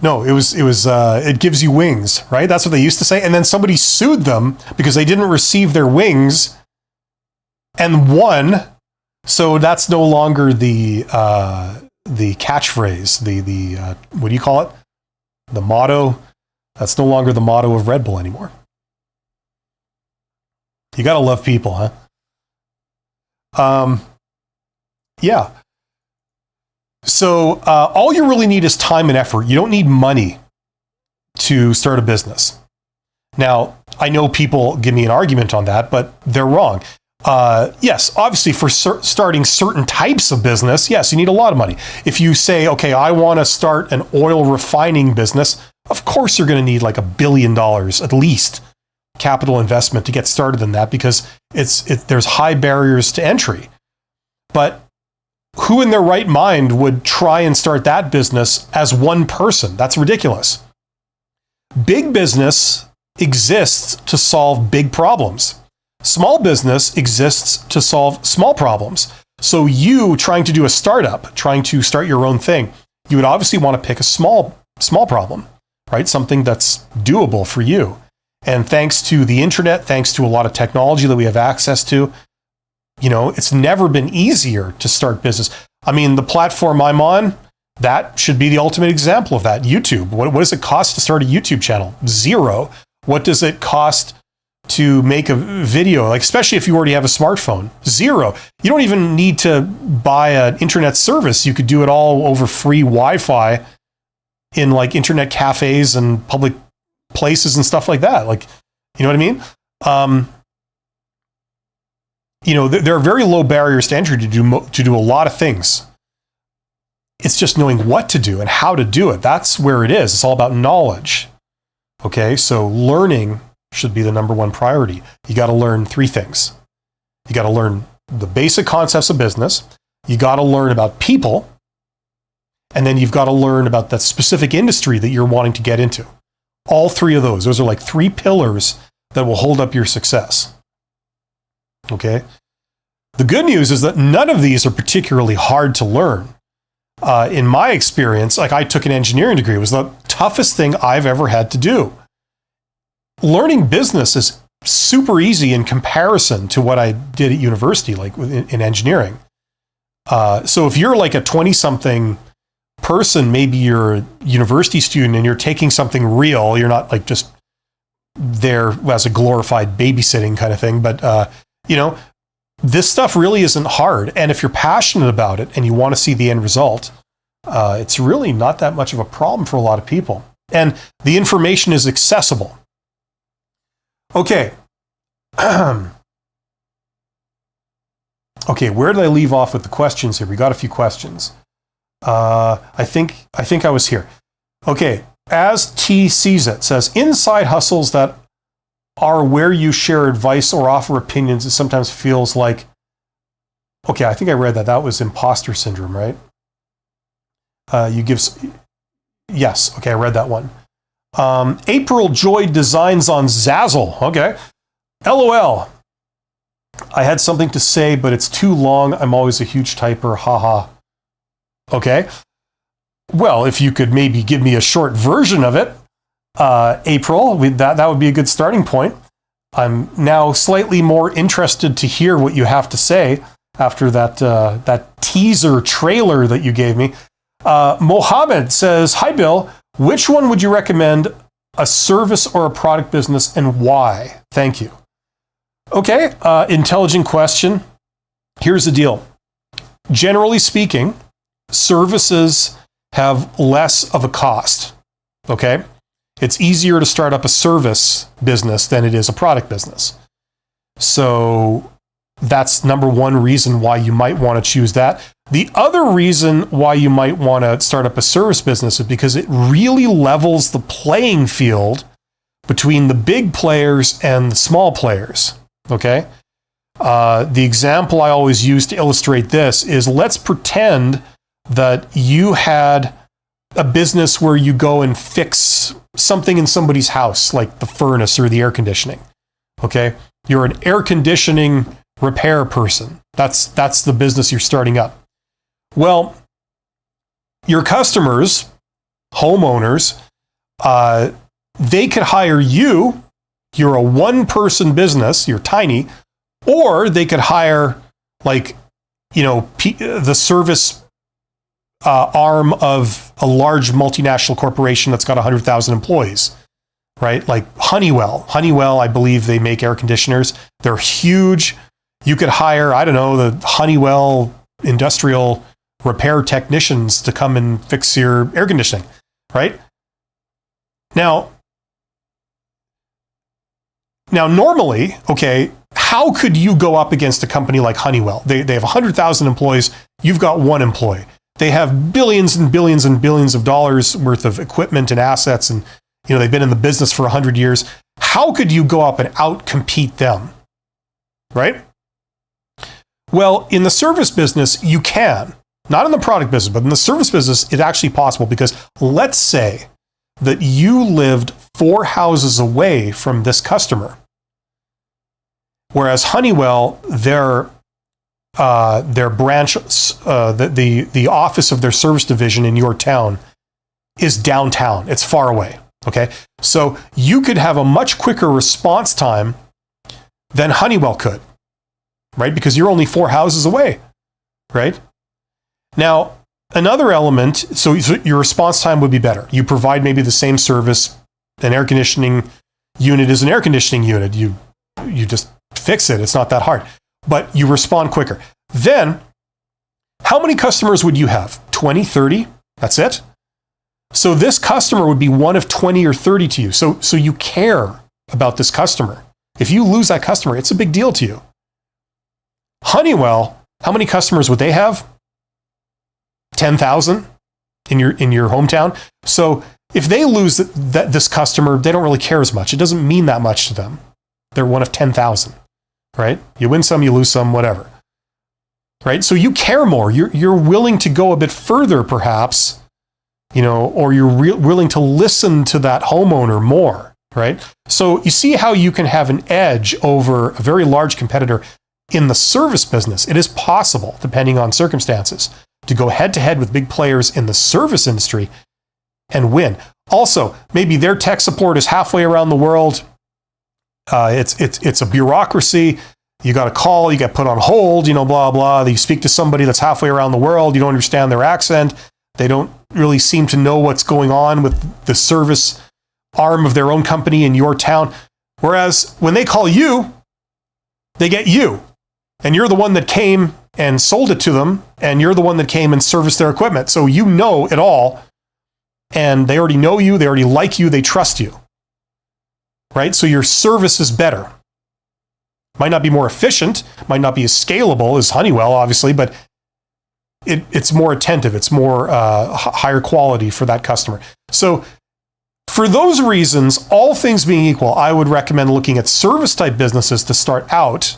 No, it gives you wings, right? That's what they used to say. And then somebody sued them because they didn't receive their wings and won. So that's no longer the catchphrase, the what do you call it? The motto. That's no longer the motto of Red Bull anymore. You got to love people, huh? Yeah. So all you really need is time and effort. You don't need money to start a business. Now, I know people give me an argument on that, but they're wrong. Yes, obviously for starting certain types of business, yes, you need a lot of money. If you say, okay, I want to start an oil refining business, of course you're going to need like $1 billion at least capital investment to get started in that, because there's high barriers to entry. But who in their right mind would try and start that business as one person? That's ridiculous. Big business exists to solve big problems. Small business exists to solve small problems. So you trying to do a startup, trying to start your own thing, you would obviously want to pick a small problem, right? Something that's doable for you. And thanks to the internet, thanks to a lot of technology that we have access to, it's never been easier to start business. I mean, the platform I'm on, that should be the ultimate example of that. YouTube. What does it cost to start a YouTube channel? $0. What does it cost to make a video? Like, especially if you already have a smartphone, $0. You don't even need to buy an internet service. You could do it all over free Wi-Fi in like internet cafes and public places and stuff like that. Like, you know what I mean? There are very low barriers to entry to do a lot of things. It's just knowing what to do and how to do it. That's where it is. It's all about knowledge. Okay, so learning should be the number one priority. You got to learn 3 things. You got to learn the basic concepts of business. You got to learn about people. And then you've got to learn about that specific industry that you're wanting to get into. All 3 of those are like 3 pillars that will hold up your success. Okay. The good news is that none of these are particularly hard to learn. In my experience, like I took an engineering degree. It was the toughest thing I've ever had to do. Learning business is super easy in comparison to what I did at university, like in engineering. So if you're like a 20-something person, maybe you're a university student and you're taking something real, you're not like just there as a glorified babysitting kind of thing, but this stuff really isn't hard. And if you're passionate about it and you want to see the end result, it's really not that much of a problem for a lot of people. And the information is accessible. Okay. Okay, where did I leave off with the questions here? We got a few questions. I think I was here. Okay, as T sees it, says, inside hustles that are where you share advice or offer opinions, it sometimes feels like, okay, I think I read that. That was imposter syndrome, right? Yes, okay, I read that one. April Joy Designs on Zazzle. Okay. LOL. I had something to say, but it's too long. I'm always a huge typer. Haha. Okay. Well, if you could maybe give me a short version of it, April, that would be a good starting point. I'm now slightly more interested to hear what you have to say after that teaser trailer that you gave me. Mohammed says, hi, Bill. Which one would you recommend, a service or a product business, and why? Thank you. Okay, intelligent question. Here's the deal. Generally speaking, services have less of a cost, okay? It's easier to start up a service business than it is a product business. So that's number one reason why you might want to choose that. The other reason why you might want to start up a service business is because it really levels the playing field between the big players and the small players, okay? The example I always use to illustrate this is, let's pretend that you had a business where you go and fix something in somebody's house, like the furnace or the air conditioning, okay? You're an air conditioning repair person. That's the business you're starting up. Well, your customers, homeowners, they could hire you. You're a one-person business. You're tiny. Or they could hire, like, the service arm of a large multinational corporation that's got 100,000 employees, right? Like Honeywell. Honeywell, I believe they make air conditioners. They're huge. You could hire, I don't know, the Honeywell industrial repair technicians to come and fix your air conditioning, right? Now normally, okay, how could you go up against a company like Honeywell? They have 100,000 employees. You've got one employee. They have billions and billions and billions of dollars worth of equipment and assets, and they've been in the business for 100 years. How could you go up and outcompete them, right? Well, in the service business, you can. Not in the product business, but in the service business, it's actually possible, because let's say that you lived 4 houses away from this customer, whereas Honeywell, their branch, the office of their service division in your town is downtown. It's far away. Okay, so you could have a much quicker response time than Honeywell could, right? Because you're only 4 houses away, right? Now, another element, so your response time would be better. You provide maybe the same service. An air conditioning unit is an air conditioning unit. You just fix it. It's not that hard. But you respond quicker. Then, how many customers would you have? 20, 30? That's it? So this customer would be one of 20 or 30 to you. So you care about this customer. If you lose that customer, it's a big deal to you. Honeywell, how many customers would they have? 10,000 in your hometown. So if they lose this customer, they don't really care as much. It doesn't mean that much to them. They're one of 10,000, right? You win some, you lose some, whatever, right? So you care more. You're willing to go a bit further, perhaps, or you're willing to listen to that homeowner more, right? So you see how you can have an edge over a very large competitor in the service business. It is possible, depending on circumstances, to go head to head with big players in the service industry and win. Also, maybe their tech support is halfway around the world. It's a bureaucracy. You got to call, you get put on hold, blah, blah. You speak to somebody that's halfway around the world. You don't understand their accent. They don't really seem to know what's going on with the service arm of their own company in your town. Whereas when they call you, they get you. And you're the one that came and sold it to them, and you're the one that came and serviced their equipment. So you know it all, and they already know you, they already like you, they trust you, right? So your service is better. Might not be more efficient, might not be as scalable as Honeywell, obviously, but it's more attentive, it's more higher quality for that customer. So for those reasons, all things being equal, I would recommend looking at service type businesses to start out,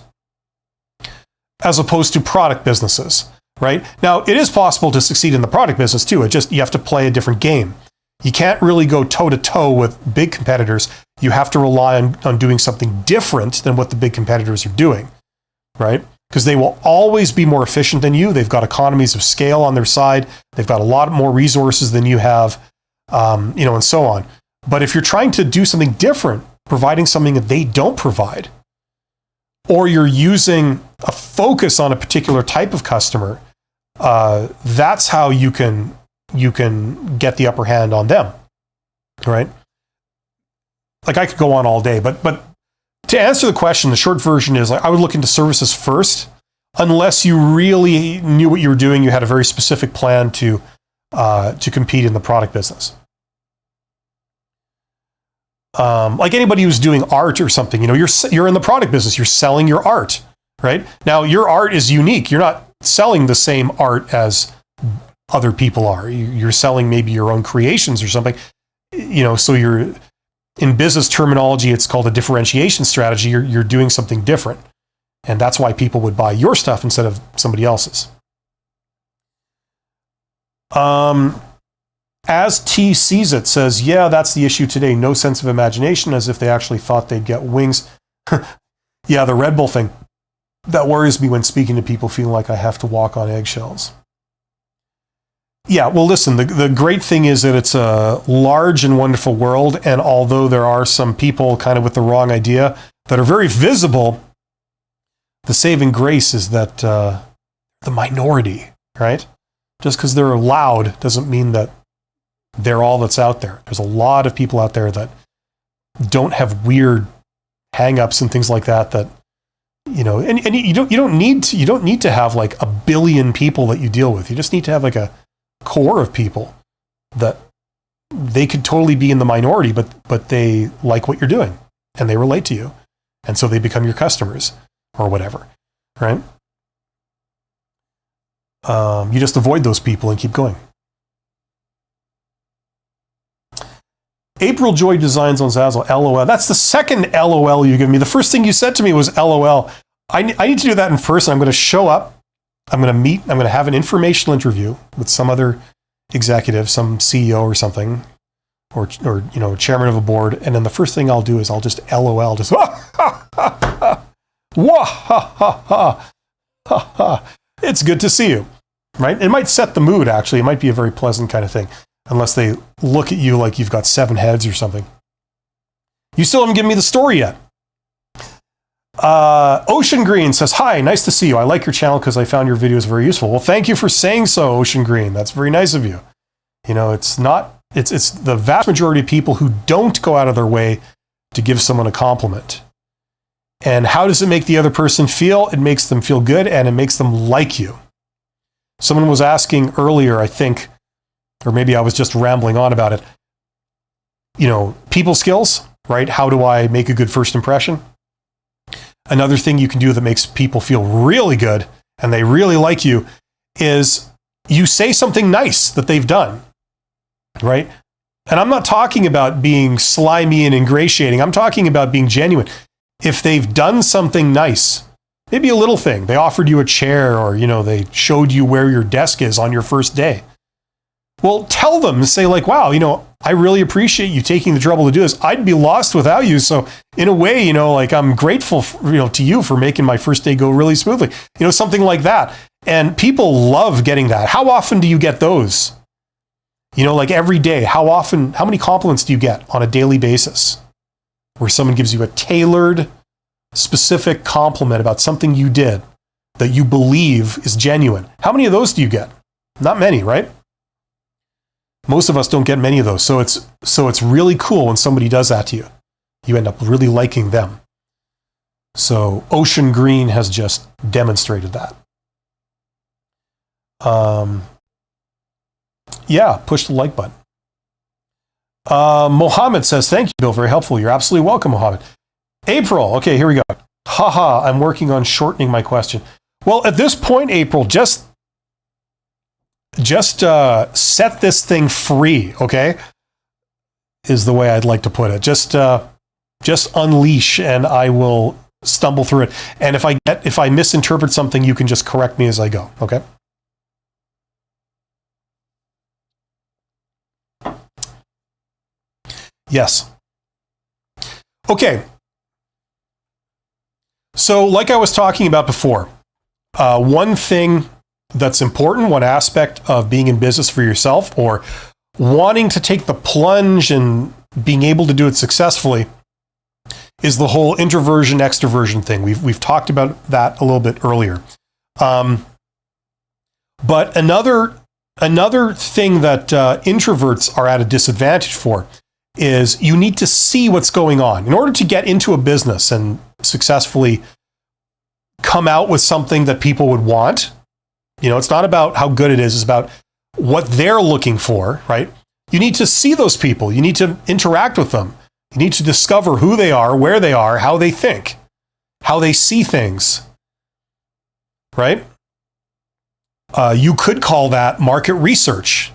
as opposed to product businesses, right? Now, it is possible to succeed in the product business too. You have to play a different game. You can't really go toe-to-toe with big competitors. You have to rely on doing something different than what the big competitors are doing, right? Because they will always be more efficient than you. They've got economies of scale on their side. They've got a lot more resources than you have, and so on. But if you're trying to do something different, providing something that they don't provide, or you're using a focus on a particular type of customer, that's how you can get the upper hand on them, right? Like, I could go on all day, but to answer the question, the short version is, I would look into services first, unless you really knew what you were doing. You had a very specific plan to compete in the product business. Like anybody who's doing art or something, you're in the product business, you're selling your art, right? Now, your art is unique. You're not selling the same art as other people are. You're selling maybe your own creations or something, so you're, in business terminology, it's called a differentiation strategy. You're doing something different. And that's why people would buy your stuff instead of somebody else's. As T sees it, says, yeah, that's the issue today. No sense of imagination, as if they actually thought they'd get wings. Yeah, the Red Bull thing. That worries me when speaking to people feeling like I have to walk on eggshells. Yeah, well, listen, the great thing is that it's a large and wonderful world, and although there are some people kind of with the wrong idea that are very visible, the saving grace is that the minority, right? Just because they're loud doesn't mean that they're all that's out there. There's a lot of people out there that don't have weird hang-ups and things like that, and you don't need to have like a billion people that you deal with. You just need to have like a core of people that they could totally be in the minority, but they like what you're doing and they relate to you. And so they become your customers or whatever, right? You just avoid those people and keep going. April Joy Designs on Zazzle, LOL. That's the second LOL you give me. The first thing you said to me was LOL. I need to do that in person. I'm going to show up. I'm going to meet. I'm going to have an informational interview with some other executive, some CEO or something, or chairman of a board. And then the first thing I'll do is I'll just LOL, just ha ha ha ha ha ha. It's good to see you, right? It might set the mood. Actually, it might be a very pleasant kind of thing. Unless they look at you like you've got 7 heads or something. You still haven't given me the story yet. Ocean Green says, hi, nice to see you. I like your channel because I found your videos very useful. Well, thank you for saying so, Ocean Green. That's very nice of you. It's the vast majority of people who don't go out of their way to give someone a compliment. And how does it make the other person feel? It makes them feel good and it makes them like you. Someone was asking earlier, I think, or maybe I was just rambling on about it. People skills, right? How do I make a good first impression? Another thing you can do that makes people feel really good and they really like you is you say something nice that they've done, right? And I'm not talking about being slimy and ingratiating. I'm talking about being genuine. If they've done something nice, maybe a little thing, they offered you a chair or, they showed you where your desk is on your first day. Well, tell them and say like, wow, I really appreciate you taking the trouble to do this. I'd be lost without you. So in a way, I'm grateful, to you for making my first day go really smoothly, something like that. And people love getting that. How often do you get those? Like every day, how many compliments do you get on a daily basis where someone gives you a tailored, specific compliment about something you did that you believe is genuine? How many of those do you get? Not many, right? Most of us don't get many of those. So it's really cool when somebody does that to you. You end up really liking them. So Ocean Green has just demonstrated that. Push the like button. Mohammed says, thank you, Bill. Very helpful. You're absolutely welcome, Mohammed. April. Okay, here we go. Haha, I'm working on shortening my question. Well, at this point, April, just set this thing free, okay? Is the way I'd like to put it. Just unleash and I will stumble through it. And if I misinterpret something, you can just correct me as I go, okay? Yes. Okay. So like I was talking about before, one thing that's important, one aspect of being in business for yourself or wanting to take the plunge and being able to do it successfully is the whole introversion, extroversion thing. We've talked about that a little bit earlier. But another thing that introverts are at a disadvantage for is you need to see what's going on. In order to get into a business and successfully come out with something that people would want, it's not about how good it is, it's about what they're looking for, right? You need to see those people. You need to interact with them. You need to discover who they are, where they are, how they think, how they see things, right? You could call that market research,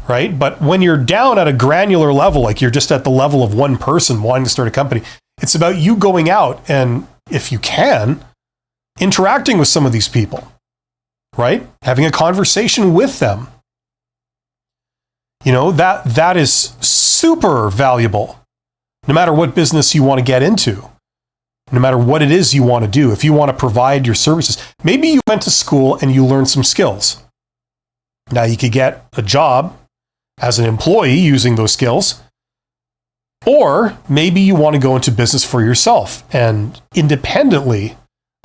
right? But when you're down at a granular level, like you're just at the level of one person wanting to start a company, it's about you going out and, if you can, interacting with some of these people. Right? Having a conversation with them. That is super valuable. No matter what business you want to get into, no matter what it is you want to do, if you want to provide your services, maybe you went to school and you learned some skills. Now you could get a job as an employee using those skills, or maybe you want to go into business for yourself and independently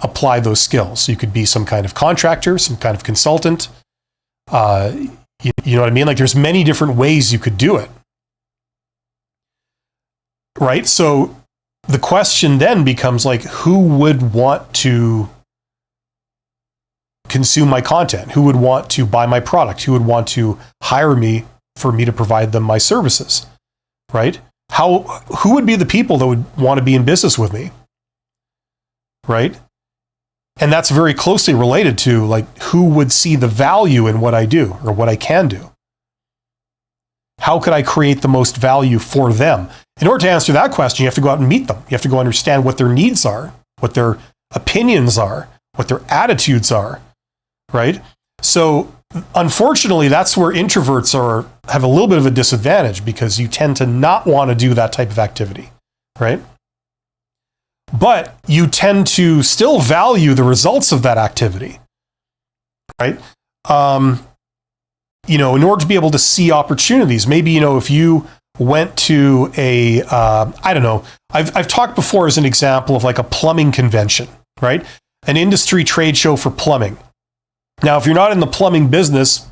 apply those skills. You could be some kind of contractor, some kind of consultant. You know what I mean? Like there's many different ways you could do it. right? So the question then becomes like, who would want to consume my content? Who would want to buy my product? Who would want to hire me for me to provide them my services, right? Who would be the people that would want to be in business with me, right? And that's very closely related to like, who would see the value in what I do or what I can do? How could I create the most value for them? In order to answer that question, you have to go out and meet them. You have to go understand what their needs are, what their opinions are, what their attitudes are, right? So unfortunately, that's where introverts have a little bit of a disadvantage, because you tend to not want to do that type of activity, right? But you tend to still value the results of that activity, right? In order to be able to see opportunities, maybe, if you went to I've talked before as an example of like a plumbing convention, right? An industry trade show for plumbing. Now, if you're not in the plumbing business,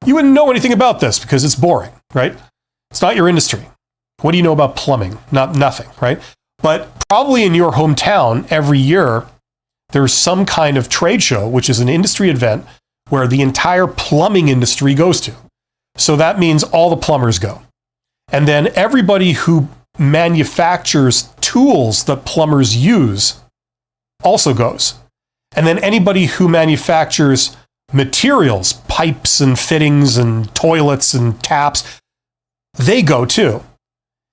you wouldn't know anything about this because it's boring, right? It's not your industry. What do you know about plumbing? Nothing, right? But probably in your hometown, every year, there's some kind of trade show, which is an industry event where the entire plumbing industry goes to. So that means all the plumbers go. And then everybody who manufactures tools that plumbers use also goes. And then anybody who manufactures materials, pipes and fittings and toilets and taps, they go too.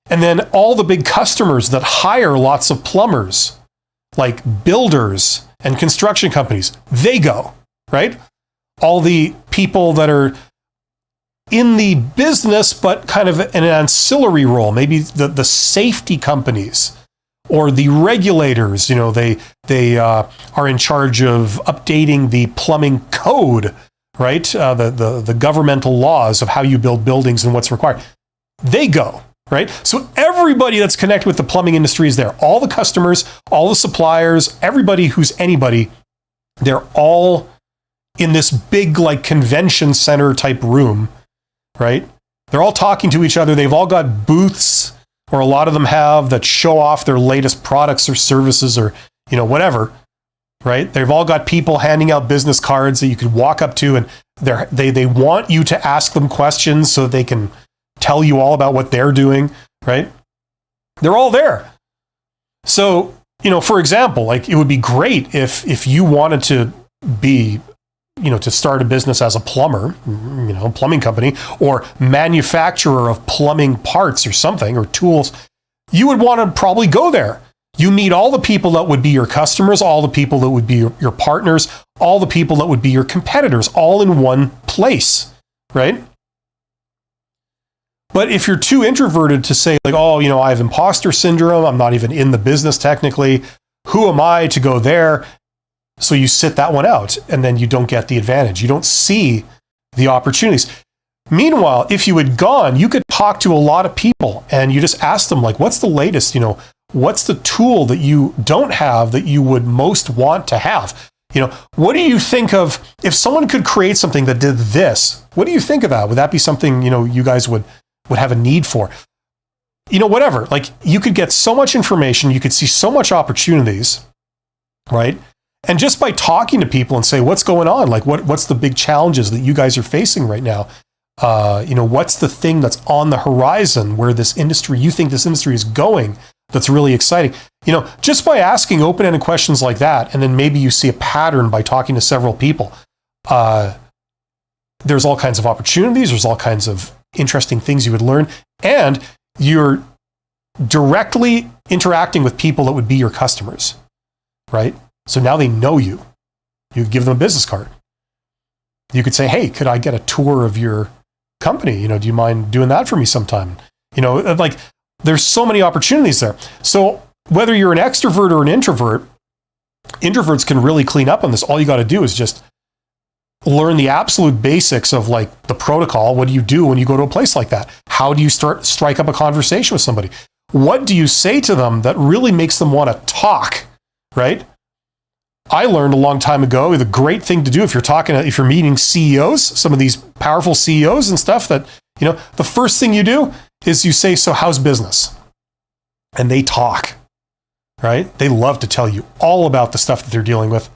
And then all the big customers that hire lots of plumbers, like builders and construction companies, they go, right? All the people that are in the business, but kind of in an ancillary role, maybe the safety companies or the regulators, they are in charge of updating the plumbing code, right? The governmental laws of how you build buildings and what's required. They go, right? So everybody that's connected with the plumbing industry is there. All the customers, all the suppliers, everybody who's anybody, they're all in this big like convention center type room, right? They're all talking to each other. They've all got booths, or a lot of them have, that show off their latest products or services or, whatever, right? They've all got people handing out business cards that you could walk up to, and they want you to ask them questions so they can tell you all about what they're doing, right? They're all there. So, for example, like it would be great if you wanted to be, to start a business as a plumber, plumbing company, or manufacturer of plumbing parts or something, or tools, you would want to probably go there. You meet all the people that would be your customers, all the people that would be your partners, all the people that would be your competitors, all in one place, right? But if you're too introverted to say like, I have imposter syndrome, I'm not even in the business technically, who am I to go there? So you sit that one out, and then you don't get the advantage. You don't see the opportunities. Meanwhile, if you had gone, you could talk to a lot of people, and you just ask them, like, what's the latest? What's the tool that you don't have that you would most want to have? What do you think of if someone could create something that did this? What do you think of that? Would that be something, you guys would have a need for? Whatever. Like, you could get so much information, you could see so much opportunities, right? And just by talking to people and say, what's going on? Like, what's the big challenges that you guys are facing right now? What's the thing that's on the horizon where you think this industry is going that's really exciting? Just by asking open-ended questions like that, and then maybe you see a pattern by talking to several people, there's all kinds of opportunities, there's all kinds of interesting things you would learn, and you're directly interacting with people that would be your customers, right? So now they know you. You give them a business card. You could say, hey, could I get a tour of your company? Do you mind doing that for me sometime? Like, there's so many opportunities there. So whether you're an extrovert or an introvert, introverts can really clean up on this. All you got to do is just learn the absolute basics of like the protocol. What do you do when you go to a place like that? How do you strike up a conversation with somebody? What do you say to them that really makes them want to talk, right? I learned a long time ago, the great thing to do if you're meeting CEOs, some of these powerful CEOs and stuff, that, the first thing you do is you say, so how's business? and they talk, right? They love to tell you all about the stuff that they're dealing with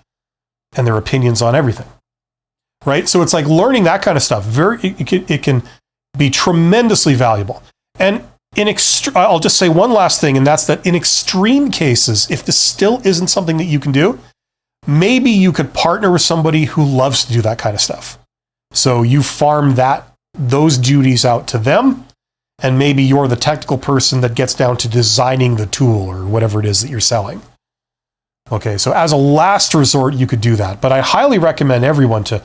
and their opinions on everything, right? So it's like learning that kind of stuff. It can be tremendously valuable. And I'll just say one last thing, and that's that in extreme cases, if this still isn't something that you can do, maybe you could partner with somebody who loves to do that kind of stuff. So you farm those duties out to them, and maybe you're the technical person that gets down to designing the tool or whatever it is that you're selling. Okay, so as a last resort, you could do that. But I highly recommend everyone to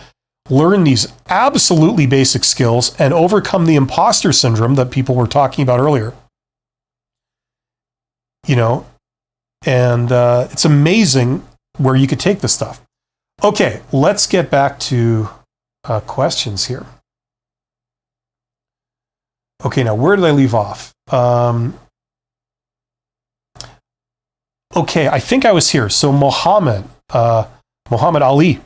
learn these absolutely basic skills and overcome the imposter syndrome that people were talking about earlier. And it's amazing where you could take this stuff. Okay, let's get back to questions here. Okay, now where did I leave off? Okay, I think I was here. So Muhammad Ali,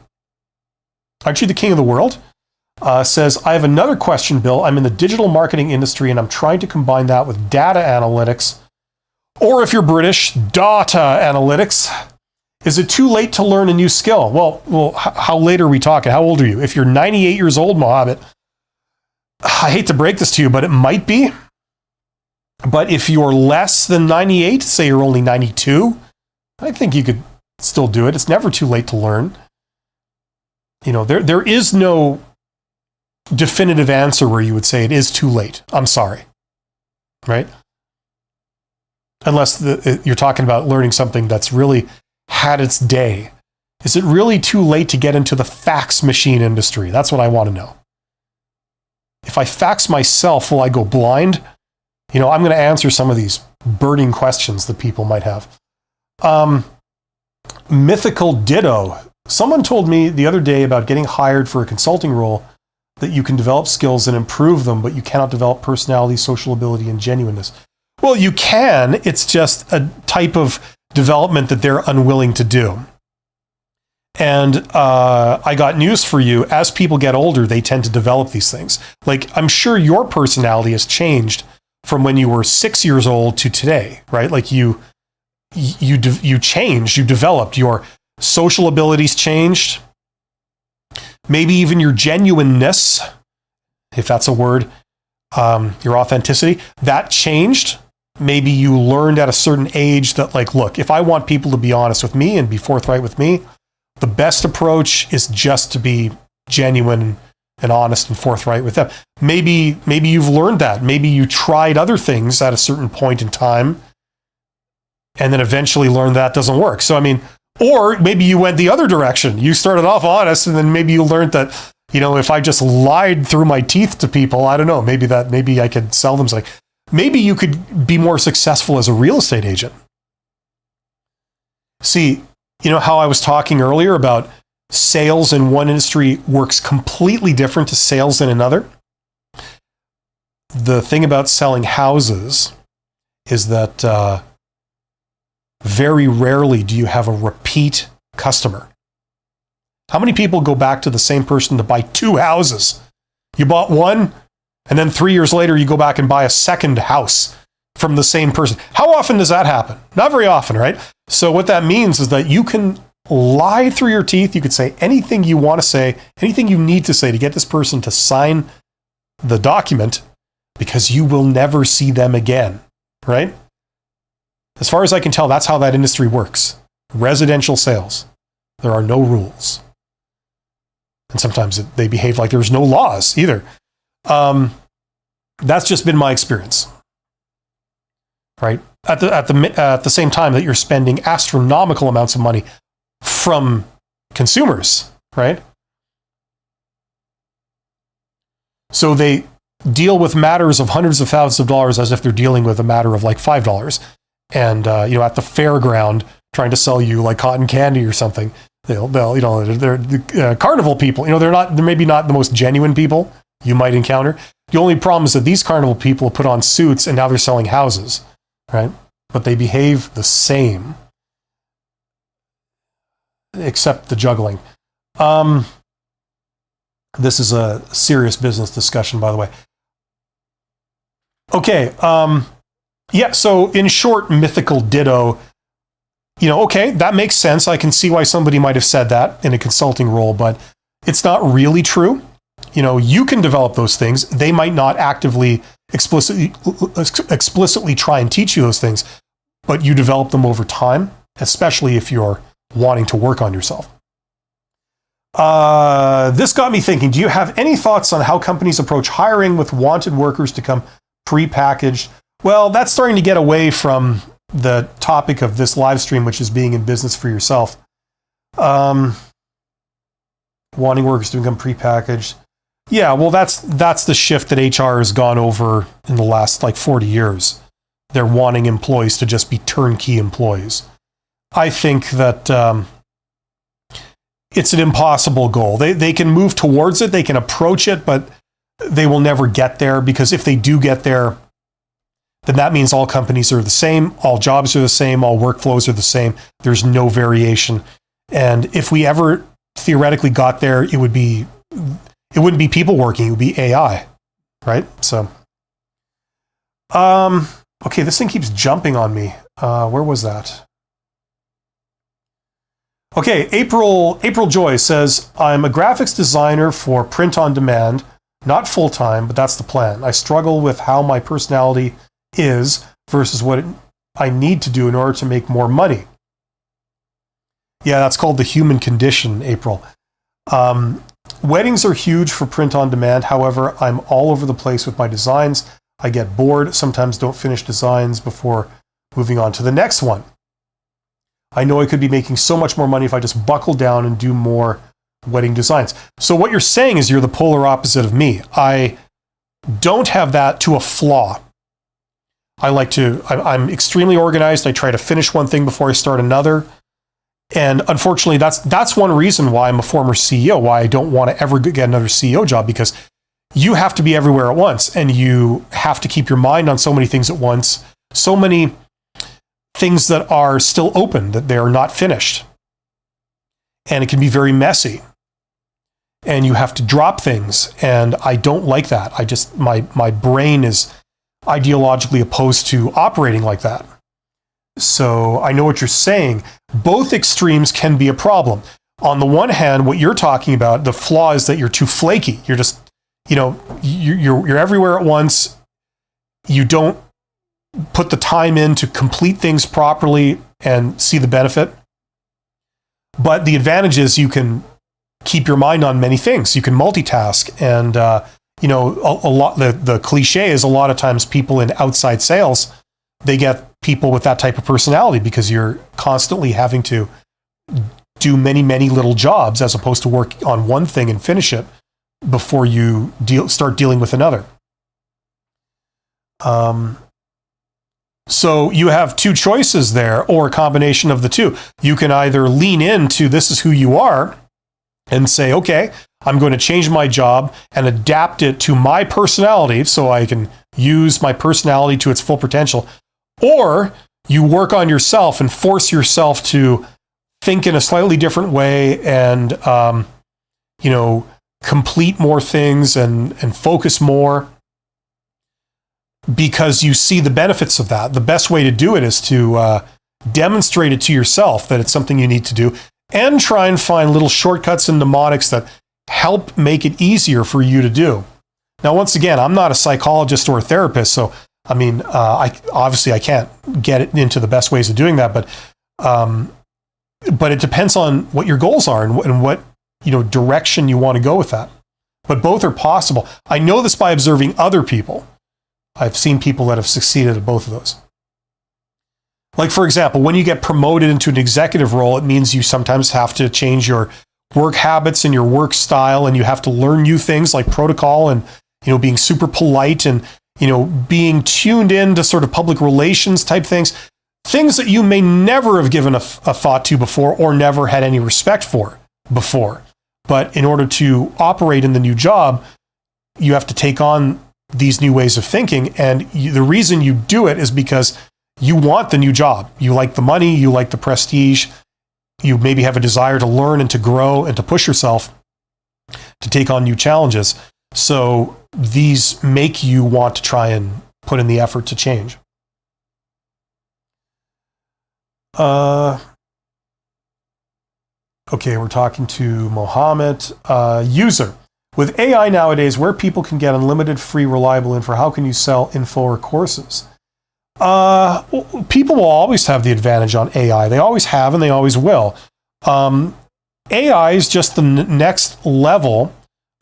aren't you the king of the world? Says, I have another question, Bill. I'm in the digital marketing industry and I'm trying to combine that with data analytics, or if you're British, data analytics. Is it too late to learn a new skill? Well, how late are we talking? How old are you? If you're 98 years old, Mohammed, I hate to break this to you, but it might be. But if you're less than 98, say you're only 92, I think you could still do it. It's never too late to learn. There is no definitive answer where you would say it is too late. I'm sorry. Right? Unless you're talking about learning something that's really had its day. Is it really too late to get into the fax machine industry? That's what I want to know. If I fax myself, will I go blind? I'm going to answer some of these burning questions that people might have. Mythical Ditto. Someone told me the other day about getting hired for a consulting role that you can develop skills and improve them, but you cannot develop personality, social ability, and genuineness. Well, you can. It's just a type of development that they're unwilling to do. And I got news for you. As people get older, they tend to develop these things. Like, I'm sure your personality has changed from when you were 6 years old to today, right? Like you changed, you developed, your social abilities changed. Maybe even your genuineness, if that's a word, your authenticity, that changed. Maybe you learned at a certain age that, like, look, if I want people to be honest with me and be forthright with me, the best approach is just to be genuine and honest and forthright with them. Maybe you've learned that. Maybe you tried other things at a certain point in time and then eventually learned that doesn't work. So, or maybe you went the other direction. You started off honest and then maybe you learned that, if I just lied through my teeth to people, I don't know, maybe I could sell them something. Maybe you could be more successful as a real estate agent. See, how I was talking earlier about sales in one industry works completely different to sales in another? The thing about selling houses is that very rarely do you have a repeat customer. How many people go back to the same person to buy 2 houses? You bought one, and then 3 years later, you go back and buy a second house from the same person. How often does that happen? Not very often, right? So what that means is that you can lie through your teeth. You could say anything you want to say, anything you need to say to get this person to sign the document, because you will never see them again, right? As far as I can tell, that's how that industry works. Residential sales. There are no rules. And sometimes they behave like there's no laws either. That's just been my experience, right? At the same time that you're spending astronomical amounts of money from consumers, right? So they deal with matters of hundreds of thousands of dollars as if they're dealing with a matter of like $5. And at the fairground trying to sell you like cotton candy or something, they're carnival people. They're maybe not the most genuine people you might encounter. The only problem is that these carnival people put on suits and now they're selling houses, right? But they behave the same, except the juggling. This is a serious business discussion, by the way. Okay, Yeah, so in short, mythical ditto, okay, that makes sense. I can see why somebody might have said that in a consulting role, but it's not really true. You can develop those things. They might not actively, explicitly try and teach you those things, but you develop them over time, especially if you're wanting to work on yourself. This got me thinking, do you have any thoughts on how companies approach hiring with wanted workers to come prepackaged? Well, that's starting to get away from the topic of this live stream, which is being in business for yourself. Wanting workers to become prepackaged. Yeah, well, that's the shift that HR has gone over in the last 40 years. They're wanting employees to just be turnkey employees. I think that it's an impossible goal. They can move towards it, they can approach it, but they will never get there, because if they do get there, then that means all companies are the same, all jobs are the same, all workflows are the same. There's no variation. And if we ever theoretically got there, it wouldn't be people working, it would be AI, right? So, okay, this thing keeps jumping on me. Where was that? Okay, April Joy says, I'm a graphics designer for print on demand, not full-time, but that's the plan. I struggle with how my personality is versus what I need to do in order to make more money. Yeah, that's called the human condition, April. Weddings are huge for print on demand. However, I'm all over the place with my designs. I get bored, sometimes don't finish designs before moving on to the next one. I know I could be making so much more money if I just buckle down and do more wedding designs. So what you're saying is you're the polar opposite of me. I don't have that to a flaw. I'm extremely organized. I try to finish one thing before I start another. And unfortunately, that's one reason why I'm a former CEO, why I don't want to ever get another CEO job, because you have to be everywhere at once, and you have to keep your mind on so many things at once, so many things that are still open, that they are not finished. And it can be very messy. And you have to drop things, and I don't like that. My brain is ideologically opposed to operating like that. So I know what you're saying. Both extremes can be a problem. On the one hand, what you're talking about, the flaw is that you're too flaky. You're just, you're everywhere at once. You don't put the time in to complete things properly and see the benefit. But the advantage is you can keep your mind on many things. You can multitask. And, a lot, the cliche is a lot of times people in outside sales, they get people with that type of personality because you're constantly having to do many, many little jobs as opposed to work on one thing and finish it before you start dealing with another. So you have two choices there, or a combination of the two. You can either lean into this is who you are and say, okay, I'm going to change my job and adapt it to my personality so I can use my personality to its full potential. Or you work on yourself and force yourself to think in a slightly different way and, complete more things and focus more because you see the benefits of that. The best way to do it is to demonstrate it to yourself that it's something you need to do, and try and find little shortcuts and mnemonics that help make it easier for you to do. Now, once again, I'm not a psychologist or a therapist, so I can't get it into the best ways of doing that, but it depends on what your goals are and what direction you want to go with that. But both are possible. I know this by observing other people. I've seen people that have succeeded at both of those. Like, for example, when you get promoted into an executive role, it means you sometimes have to change your work habits and your work style, and you have to learn new things like protocol and being super polite and being tuned in to sort of public relations type things that you may never have given a thought to before or never had any respect for before. But in order to operate in the new job, you have to take on these new ways of thinking. And the reason you do it is because you want the new job. You like the money, you like the prestige, you maybe have a desire to learn and to grow and to push yourself to take on new challenges. So these make you want to try and put in the effort to change. Okay, we're talking to Mohammed. User. With AI nowadays, where people can get unlimited, free, reliable info, how can you sell info or courses? People will always have the advantage on AI. They always have and they always will. AI is just the next level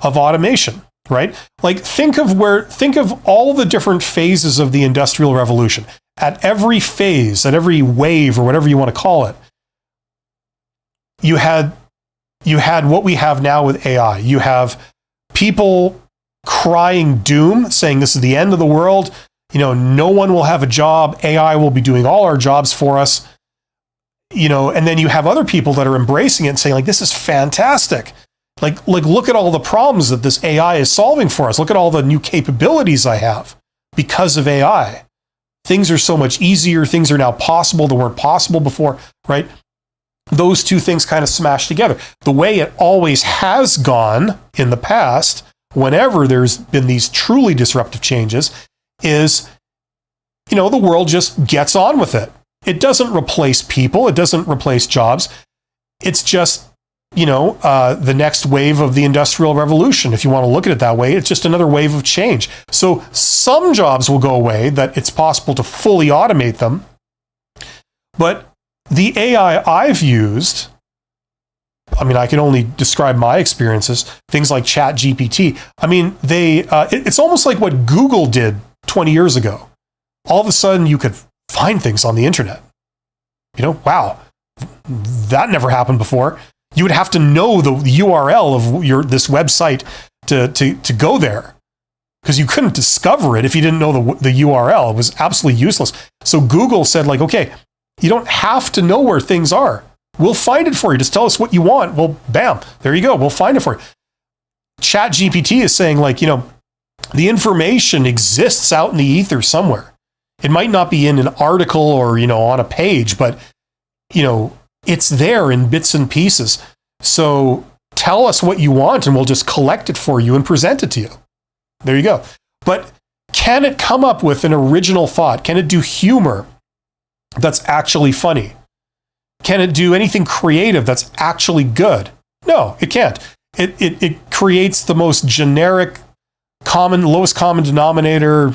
of automation, right? Like think of all the different phases of the Industrial Revolution. At every phase, at every wave, or whatever you want to call it, you had what we have now with AI. You have people crying doom, saying this is the end of the world. No one will have a job. AI will be doing all our jobs for us. And then you have other people that are embracing it and saying, like, this is fantastic. Like look at all the problems that this AI is solving for us. Look at all the new capabilities I have because of AI. Things are so much easier. Things are now possible that weren't possible before, right? Those two things kind of smash together. The way it always has gone in the past, whenever there's been these truly disruptive changes, is, the world just gets on with it. It doesn't replace people. It doesn't replace jobs. It's just, the next wave of the Industrial Revolution. If you want to look at it that way, it's just another wave of change. So some jobs will go away, that it's possible to fully automate them. But the AI I've used, I can only describe my experiences, things like ChatGPT. It's almost like what Google did 20 years ago. All of a sudden, you could find things on the internet. Wow, that never happened before. You would have to know the URL of this website to go there, because you couldn't discover it if you didn't know the URL. It was absolutely useless. So Google said, like, okay, you don't have to know where things are. We'll find it for you. Just tell us what you want. Well, bam, there you go. We'll find it for you. ChatGPT is saying, like, the information exists out in the ether somewhere. It might not be in an article or, on a page, but, it's there in bits and pieces. So tell us what you want and we'll just collect it for you and present it to you. There you go. But can it come up with an original thought? Can it do humor that's actually funny? Can it do anything creative that's actually good? No, it can't. It creates the most generic, lowest common denominator,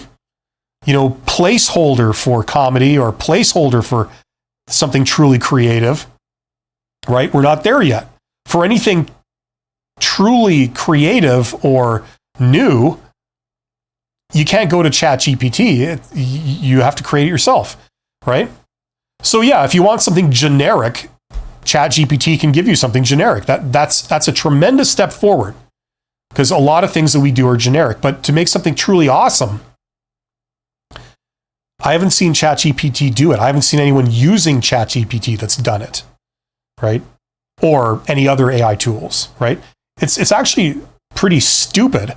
placeholder for comedy or placeholder for something truly creative, right? We're not there yet. For anything truly creative or new, you can't go to ChatGPT. You have to create it yourself, right? So yeah, if you want something generic, ChatGPT can give you something generic. That's a tremendous step forward, because a lot of things that we do are generic. But to make something truly awesome, I haven't seen ChatGPT do it. I haven't seen anyone using ChatGPT that's done it, right? Or any other AI tools, right? It's actually pretty stupid.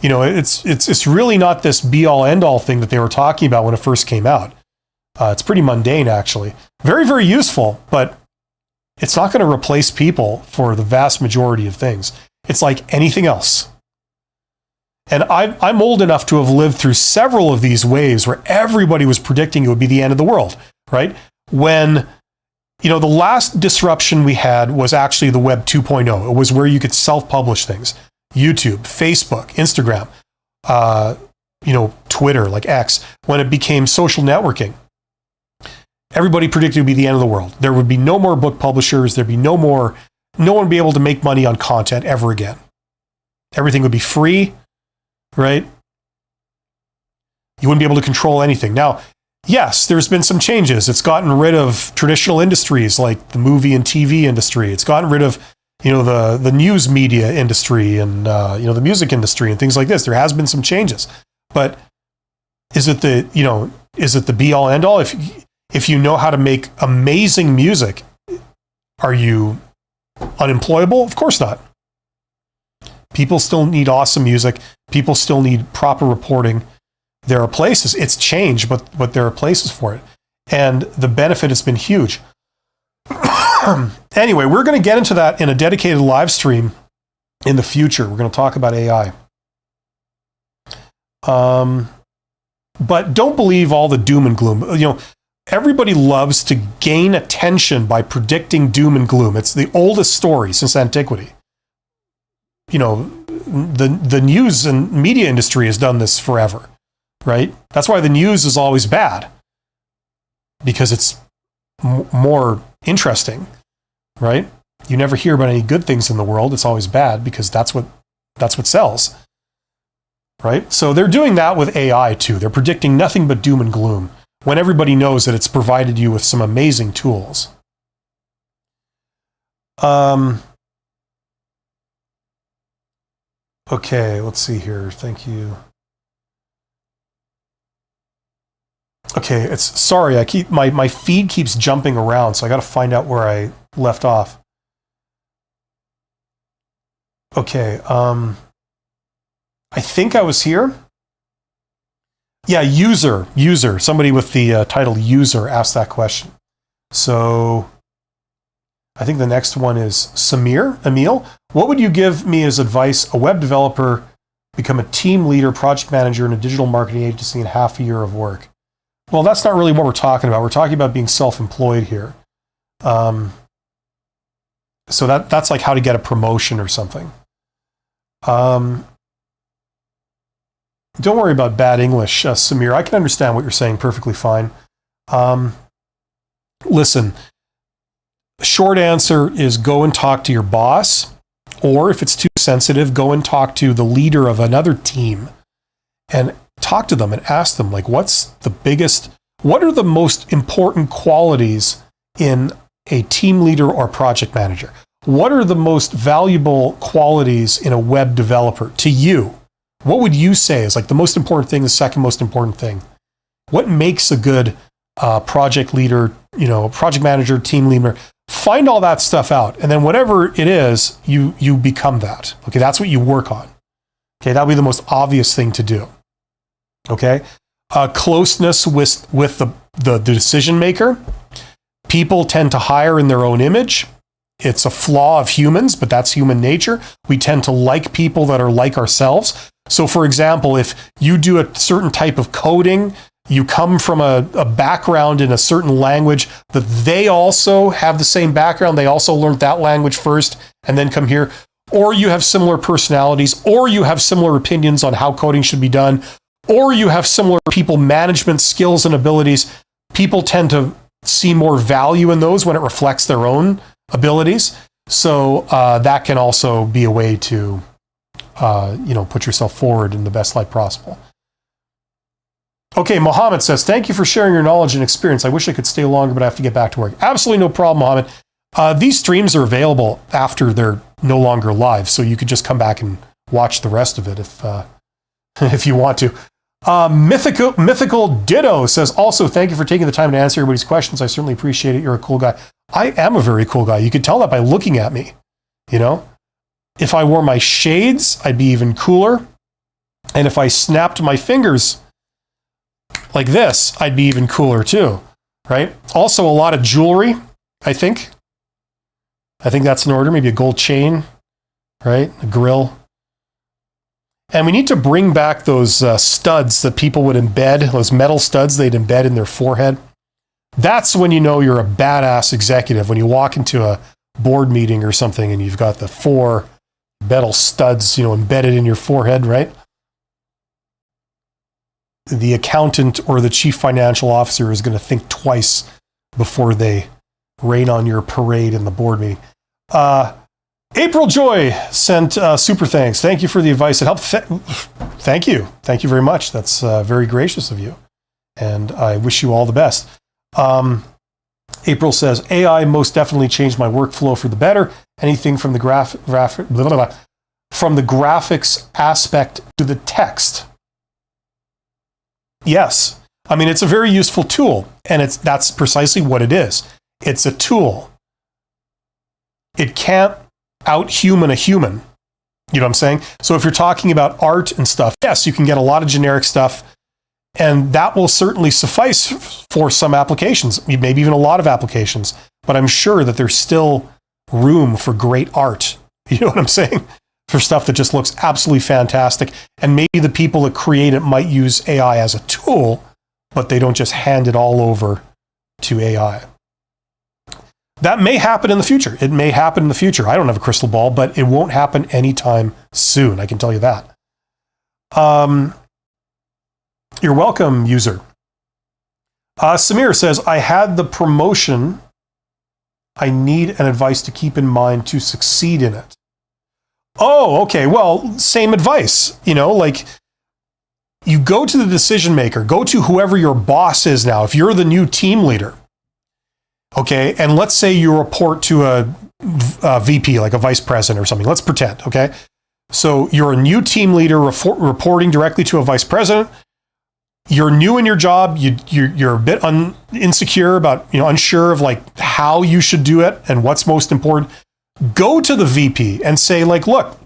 It's really not this be-all, end-all thing that they were talking about when it first came out. It's pretty mundane, actually. Very, very useful, but it's not going to replace people for the vast majority of things. It's like anything else. And I'm old enough to have lived through several of these waves where everybody was predicting it would be the end of the world, right? When, the last disruption we had was actually the Web 2.0. It was where you could self-publish things. YouTube, Facebook, Instagram, Twitter, like X. When it became social networking, everybody predicted it would be the end of the world. There would be no more book publishers. There'd be no one would be able to make money on content ever again. Everything would be free. Right? You wouldn't be able to control anything. Now, yes, there's been some changes. It's gotten rid of traditional industries like the movie and TV industry. It's gotten rid of, the news media industry and, the music industry and things like this. There has been some changes. But is it the be all end all? If you know how to make amazing music, are you unemployable? Of course not. People still need awesome music. People still need proper reporting. There are places. It's changed, but there are places for it. And the benefit has been huge. Anyway, we're going to get into that in a dedicated live stream in the future. We're going to talk about AI. But don't believe all the doom and gloom. everybody loves to gain attention by predicting doom and gloom. It's the oldest story since antiquity. You know, the news and media industry has done this forever, right? That's why the news is always bad, because it's more interesting, right? You never hear about any good things in the world. It's always bad because that's what sells, right? So they're doing that with AI too. They're predicting nothing but doom and gloom when everybody knows that it's provided you with some amazing tools. Okay, let's see here. Thank you. Okay, sorry, my feed keeps jumping around, so I got to find out where I left off. Okay, I think I was here. Yeah, user. Somebody with the title user asked that question. So I think the next one is Emil. What would you give me as advice? A web developer, become a team leader, project manager in a digital marketing agency in half a year of work. Well, that's not really what we're talking about. We're talking about being self-employed here. So that's like how to get a promotion or something. Don't worry about bad English, Samir. I can understand what you're saying perfectly fine. Listen, short answer is go and talk to your boss, or if it's too sensitive, go and talk to the leader of another team and talk to them and ask them, like, what are the most important qualities in a team leader or project manager? What are the most valuable qualities in a web developer to you? What would you say is like the most important thing, the second most important thing? What makes a good project leader, project manager, team leader? Find all that stuff out. And then whatever it is, you become that. Okay, that's what you work on. Okay, that'll be the most obvious thing to do. Okay, closeness with the decision maker. People tend to hire in their own image. It's a flaw of humans, but that's human nature. We tend to like people that are like ourselves. So for example, if you do a certain type of coding, you come from a background in a certain language that they also have the same background, they also learned that language first and then come here, or you have similar personalities, or you have similar opinions on how coding should be done, or you have similar people management skills and abilities, people tend to see more value in those when it reflects their own abilities. So that can also be a way to put yourself forward in the best light possible. Okay, Mohammed says, thank you for sharing your knowledge and experience. I wish I could stay longer, but I have to get back to work. Absolutely no problem, Mohammed. These streams are available after they're no longer live, so you could just come back and watch the rest of it if you want to. Mythical Ditto says, also, thank you for taking the time to answer everybody's questions. I certainly appreciate it. You're a cool guy. I am a very cool guy. You could tell that by looking at me, If I wore my shades, I'd be even cooler. And if I snapped my fingers like this, I'd be even cooler too, right? Also, a lot of jewelry, I think. I think that's in order. Maybe a gold chain, right? A grill. And we need to bring back those studs that people would embed, those metal studs they'd embed in their forehead. That's when you know you're a badass executive, when you walk into a board meeting or something and you've got the 4 metal studs, embedded in your forehead, right? The accountant or the chief financial officer is going to think twice before they rain on your parade in the board meeting. April Joy sent super thanks. Thank you for the advice. It helped. Thank you. Thank you very much. That's very gracious of you. And I wish you all the best. April says, AI most definitely changed my workflow for the better. Anything from the from the graphics aspect to the text. Yes. I mean, it's a very useful tool, and that's precisely what it is. It's a tool. It can't out-human a human. You know what I'm saying? So if you're talking about art and stuff, yes, you can get a lot of generic stuff, and that will certainly suffice for some applications, maybe even a lot of applications. But I'm sure that there's still room for great art. You know what I'm saying? For stuff that just looks absolutely fantastic. And maybe the people that create it might use AI as a tool, but they don't just hand it all over to AI. That may happen in the future. It may happen in the future. I don't have a crystal ball, but it won't happen anytime soon. I can tell you that. You're welcome, user. Samir says, I had the promotion. I need an advice to keep in mind to succeed in it. Oh, okay. Well, same advice. Like you go to the decision maker, go to whoever your boss is now. If you're the new team leader, okay, and let's say you report to a VP, like a vice president or something. Let's pretend, okay? So you're a new team leader reporting directly to a vice president. You're new in your job. You're a bit insecure about, unsure of like how you should do it and what's most important. Go to the VP and say like, look,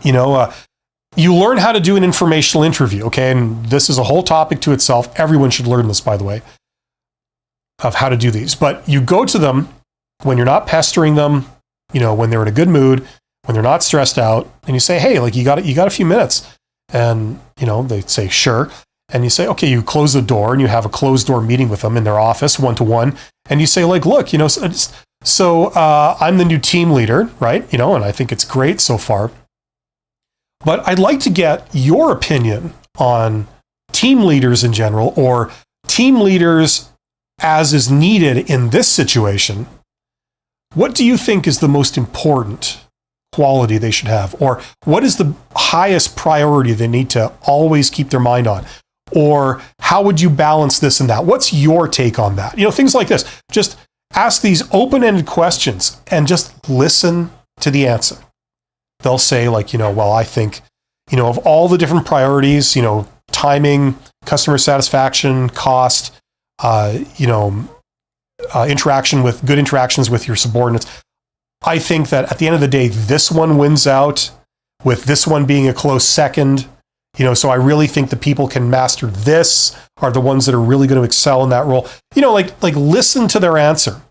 you learn how to do an informational interview, okay? And this is a whole topic to itself. Everyone should learn this, by the way, of how to do these. But you go to them when you're not pestering them, when they're in a good mood, when they're not stressed out, and you say, hey, like you got a few minutes. And, they say, sure. And you say, okay, you close the door and you have a closed door meeting with them in their office, one-to-one. And you say like, look, so I'm the new team leader, right? And I think it's great so far. But I'd like to get your opinion on team leaders in general, or team leaders as is needed in this situation. What do you think is the most important quality they should have? Or what is the highest priority they need to always keep their mind on? Or how would you balance this and that? What's your take on that? Things like this. Just ask these open-ended questions and just listen to the answer. They'll say like, well, I think, of all the different priorities, timing, customer satisfaction, cost, interaction with good interactions with your subordinates. I think that at the end of the day, this one wins out, with this one being a close second. So I really think the people can master this are the ones that are really going to excel in that role. Like listen to their answer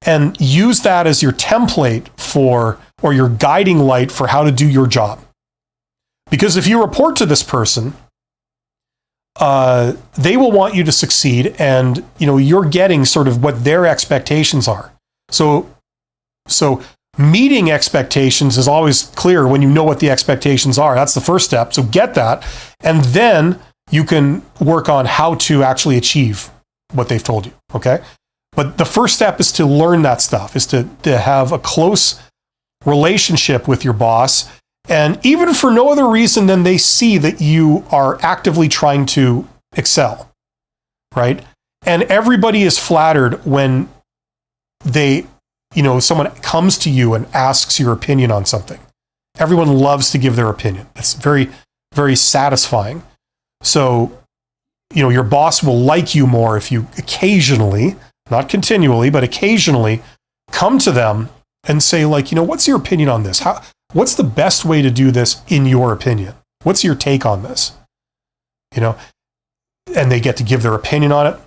and use that as your template or your guiding light for how to do your job. Because if you report to this person, they will want you to succeed, and you're getting sort of what their expectations are. So meeting expectations is always clear when you know what the expectations are. That's the first step. So get that, and then you can work on how to actually achieve what they've told you. Okay, but the first step is to learn that stuff. Is to have a close relationship with your boss. And even for no other reason than they see that you are actively trying to excel, right? And everybody is flattered when someone comes to you and asks your opinion on something. Everyone loves to give their opinion. It's very, very satisfying. So, your boss will like you more if you occasionally, not continually, but occasionally come to them and say like, what's your opinion on this? What's the best way to do this in your opinion? What's your take on this? And they get to give their opinion on it.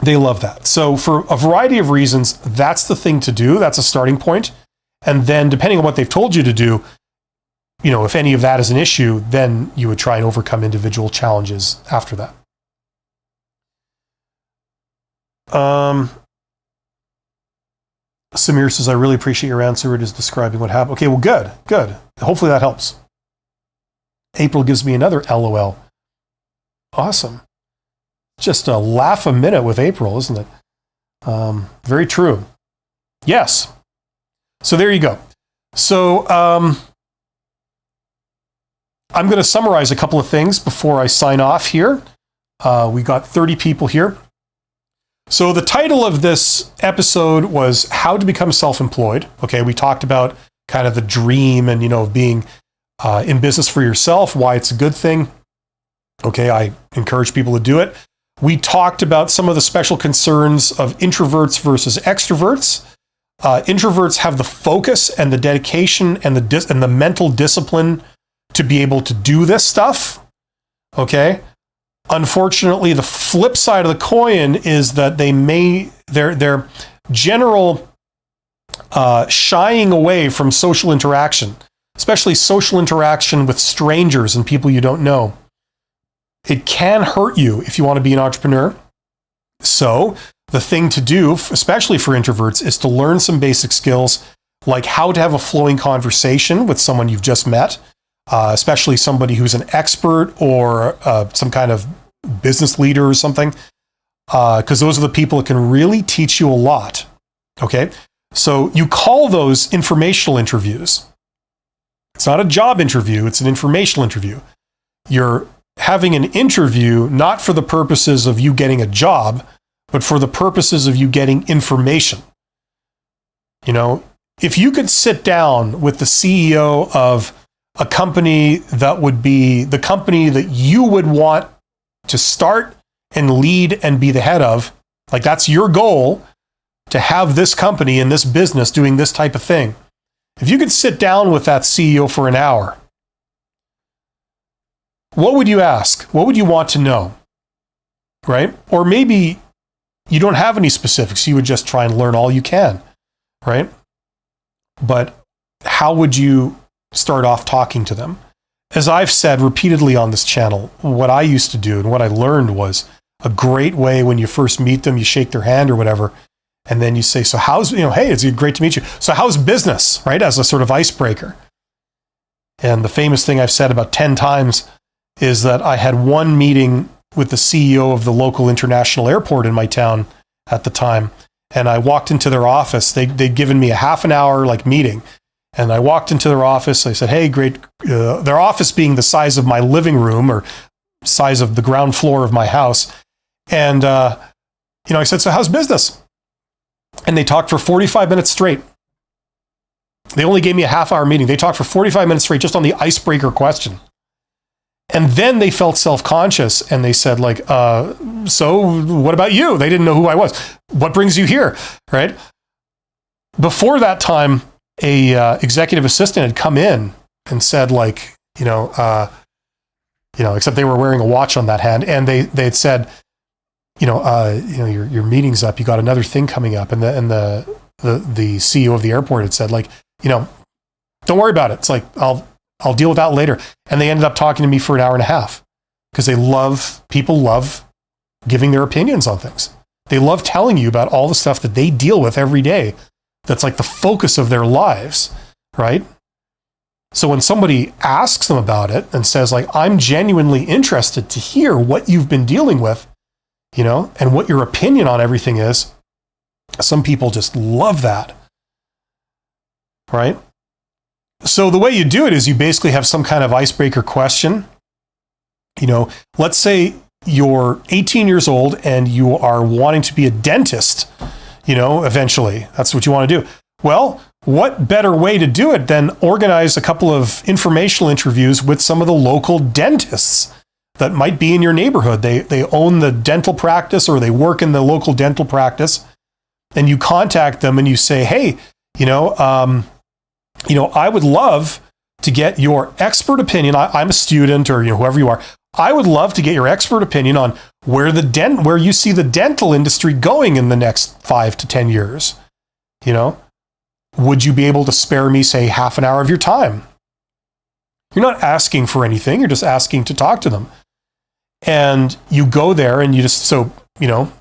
They love that. So for a variety of reasons, that's the thing to do. That's a starting point. And then depending on what they've told you to do, if any of that is an issue, then you would try and overcome individual challenges after that. Samir says, I really appreciate your answer. It is describing what happened. Okay, well, good. Hopefully that helps. April gives me another LOL. Awesome. Just a laugh a minute with April, isn't it? Very true. Yes. So there you go. So I'm going to summarize a couple of things before I sign off here. We got 30 people here. So the title of this episode was How to Become Self-Employed. Okay, we talked about kind of the dream and, of being in business for yourself, why it's a good thing. Okay, I encourage people to do it. We talked about some of the special concerns of introverts versus extroverts. Introverts have the focus and the dedication and the mental discipline to be able to do this stuff. Okay. Unfortunately, the flip side of the coin is that their general shying away from social interaction, especially social interaction with strangers and people you don't know. It can hurt you if you want to be an entrepreneur. So the thing to do, especially for introverts, is to learn some basic skills like how to have a flowing conversation with someone you've just met, especially somebody who's an expert or some kind of business leader or something, because those are the people that can really teach you a lot. Okay, so you call those informational interviews. It's not a job interview, it's an informational interview. You're having an interview not for the purposes of you getting a job, but for the purposes of you getting information. You know, if you could sit down with the CEO of a company that would be the company that you would want to start and lead and be the head of, like that's your goal, to have this company and this business doing this type of thing. If you could sit down with that CEO for an hour, what would you ask? What would you want to know? Right? Or maybe you don't have any specifics. You would just try and learn all you can. Right? But how would you start off talking to them? As I've said repeatedly on this channel, what I used to do and what I learned was a great way when you first meet them, you shake their hand or whatever, and then you say, so how's, hey, it's great to meet you. So how's business, right? As a sort of icebreaker. And the famous thing I've said about 10 times is that I had one meeting with the CEO of the local international airport in my town at the time. And I walked into their office. They'd given me a half an hour meeting. And I walked into their office. I said, hey, great. Their office being the size of my living room or size of the ground floor of my house. And, I said, so how's business? And they talked for 45 minutes straight. They only gave me a half-hour meeting. They talked for 45 minutes straight just on the icebreaker question. And then they felt self-conscious and they said, so what about you? They didn't know who I was. What brings you here, right? Before that time, a executive assistant had come in and said, except they were wearing a watch on that hand, and they had said, your meeting's up. You got another thing coming up, and the CEO of the airport had said, don't worry about it. It's I'll deal with that later. And they ended up talking to me for an hour and a half because people love giving their opinions on things. They love telling you about all the stuff that they deal with every day. That's the focus of their lives, right? So when somebody asks them about it and says I'm genuinely interested to hear what you've been dealing with, and what your opinion on everything is, some people just love that, right? So the way you do it is you basically have some kind of icebreaker question. Let's say you're 18 years old and you are wanting to be a dentist, eventually. That's what you want to do. Well, what better way to do it than organize a couple of informational interviews with some of the local dentists that might be in your neighborhood. They own the dental practice or they work in the local dental practice, and you contact them and you say, hey, I would love to get your expert opinion. I'm a student or whoever you are. I would love to get your expert opinion on where you see the dental industry going in the next 5 to 10 years. Would you be able to spare me, say, half an hour of your time? You're not asking for anything. You're just asking to talk to them. And you go there and you just, you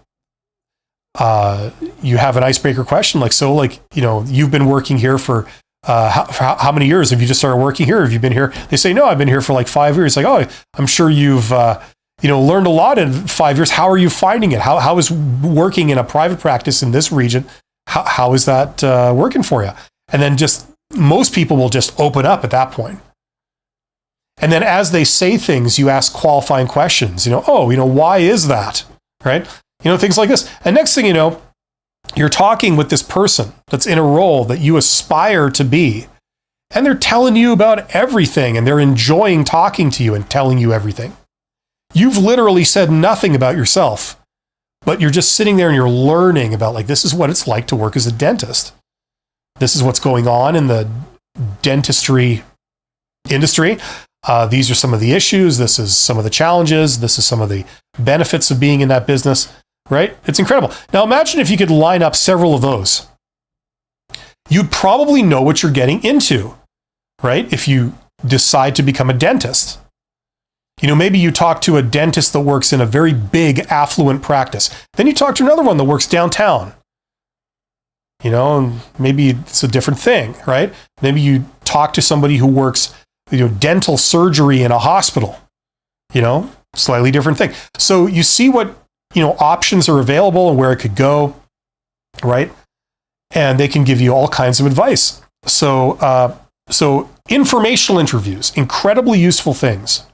have an icebreaker question you've been working here for how many years? Have you just started working here? Have you been here? They say, no, I've been here for 5 years. I'm sure you've, learned a lot in 5 years. How are you finding it? How is working in a private practice in this region? How is that working for you? And then most people will just open up at that point. And then as they say things, you ask qualifying questions, why is that? Right? Things like this. And next thing you know, you're talking with this person that's in a role that you aspire to be. And they're telling you about everything and they're enjoying talking to you and telling you everything. You've literally said nothing about yourself, but you're just sitting there and you're learning about this is what it's like to work as a dentist. This is what's going on in the dentistry industry. These are some of the issues. This is some of the challenges. This is some of the benefits of being in that business, right? It's incredible. Now imagine if you could line up several of those. You'd probably know what you're getting into, right? If you decide to become a dentist. Maybe you talk to a dentist that works in a very big affluent practice. Then you talk to another one that works downtown. And maybe it's a different thing, right? Maybe you talk to somebody who works, dental surgery in a hospital. Slightly different thing. So you see what, options are available and where it could go, right? And they can give you all kinds of advice. So informational interviews, incredibly useful things.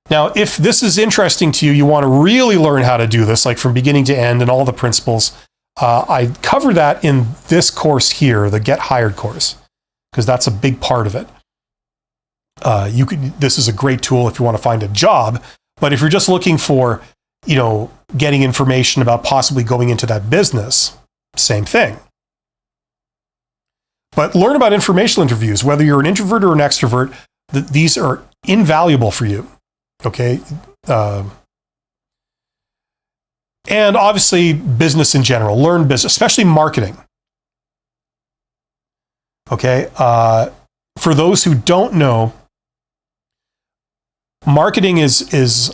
Now, if this is interesting to you, you want to really learn how to do this, like from beginning to end and all the principles. I cover that in this course here, the Get Hired course, because that's a big part of it. This is a great tool if you want to find a job, but if you're just looking for, getting information about possibly going into that business, same thing. But learn about informational interviews, whether you're an introvert or an extrovert, these are invaluable for you. Okay. And obviously business in general, learn business, especially marketing. Okay. For those who don't know, marketing is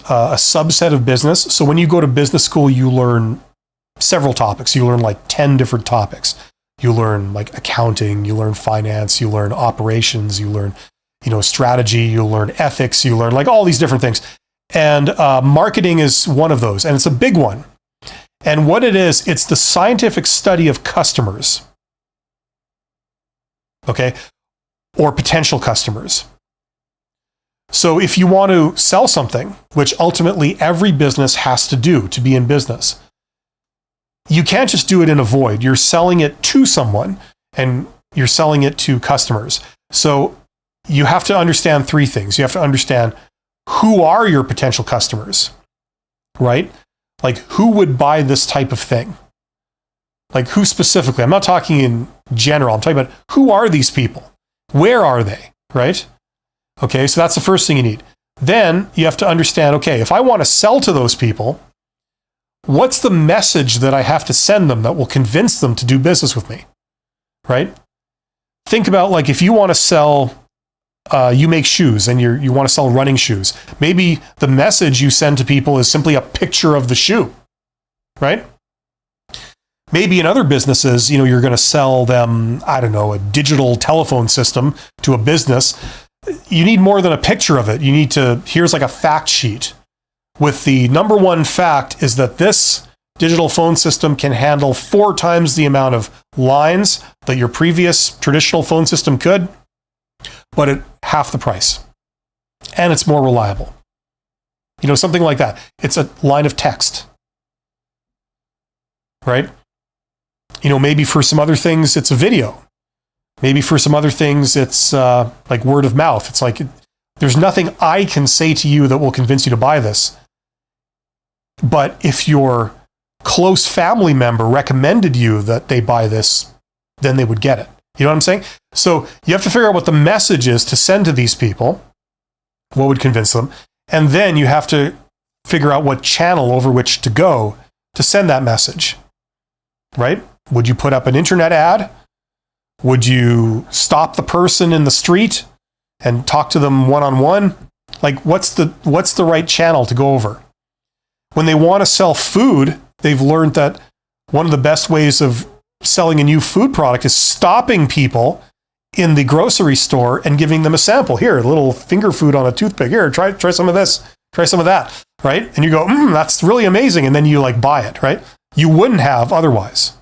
a subset of business. So when you go to business school, you learn several topics. You learn like 10 different topics. You learn like accounting, you learn finance, you learn operations, you learn, strategy, you learn ethics, you learn like all these different things. And marketing is one of those, and it's a big one. And what it is, it's the scientific study of customers. Okay? Or potential customers. So if you want to sell something, which ultimately every business has to do to be in business, you can't just do it in a void. You're selling it to someone and you're selling it to customers. So you have to understand three things. You have to understand who are your potential customers, right? Like who would buy this type of thing? Like who specifically? I'm not talking in general. I'm talking about who are these people? Where are they, right? Okay, so that's the first thing you need. Then you have to understand, okay, if I want to sell to those people, what's the message that I have to send them that will convince them to do business with me, right? Think about like if you want to sell, you make shoes and you want to sell running shoes. Maybe the message you send to people is simply a picture of the shoe, right? Maybe in other businesses, you're going to sell them, I don't know, a digital telephone system to a business. You need more than a picture of it. Here's like a fact sheet with the number one fact is that this digital phone system can handle 4 times the amount of lines that your previous traditional phone system could, but at half the price. And it's more reliable. Something like that. It's a line of text, right? Maybe for some other things, it's a video. Maybe for some other things, it's like word of mouth. It's like, there's nothing I can say to you that will convince you to buy this. But if your close family member recommended you that they buy this, then they would get it. You know what I'm saying? So you have to figure out what the message is to send to these people, what would convince them, and then you have to figure out what channel over which to go to send that message, right? Would you put up an internet ad? Would you stop the person in the street and talk to them one-on-one? Like, what's the right channel to go over? When they want to sell food, they've learned that one of the best ways of selling a new food product is stopping people in the grocery store and giving them a sample. Here, a little finger food on a toothpick. Here, try some of this, try some of that, right? And you go, that's really amazing. And then you like buy it, right? You wouldn't have otherwise.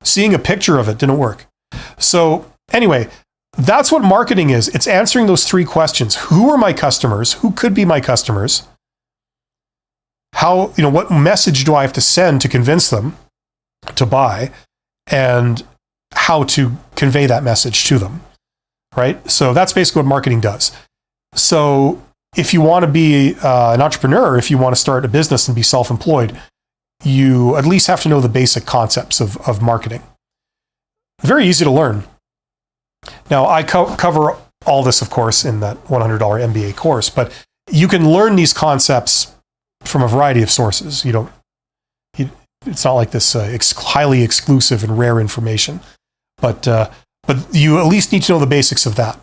Seeing a picture of it didn't work. So anyway, that's what marketing is. It's answering those 3 questions. Who are my customers? Who could be my customers? How, what message do I have to send to convince them to buy, and how to convey that message to them, right? So that's basically what marketing does. So if you want to be an entrepreneur, if you want to start a business and be self-employed, you at least have to know the basic concepts of marketing. Very easy to learn. Now, I cover all this, of course, in that $100 MBA course, but you can learn these concepts from a variety of sources. It's not like this highly exclusive and rare information, but you at least need to know the basics of that.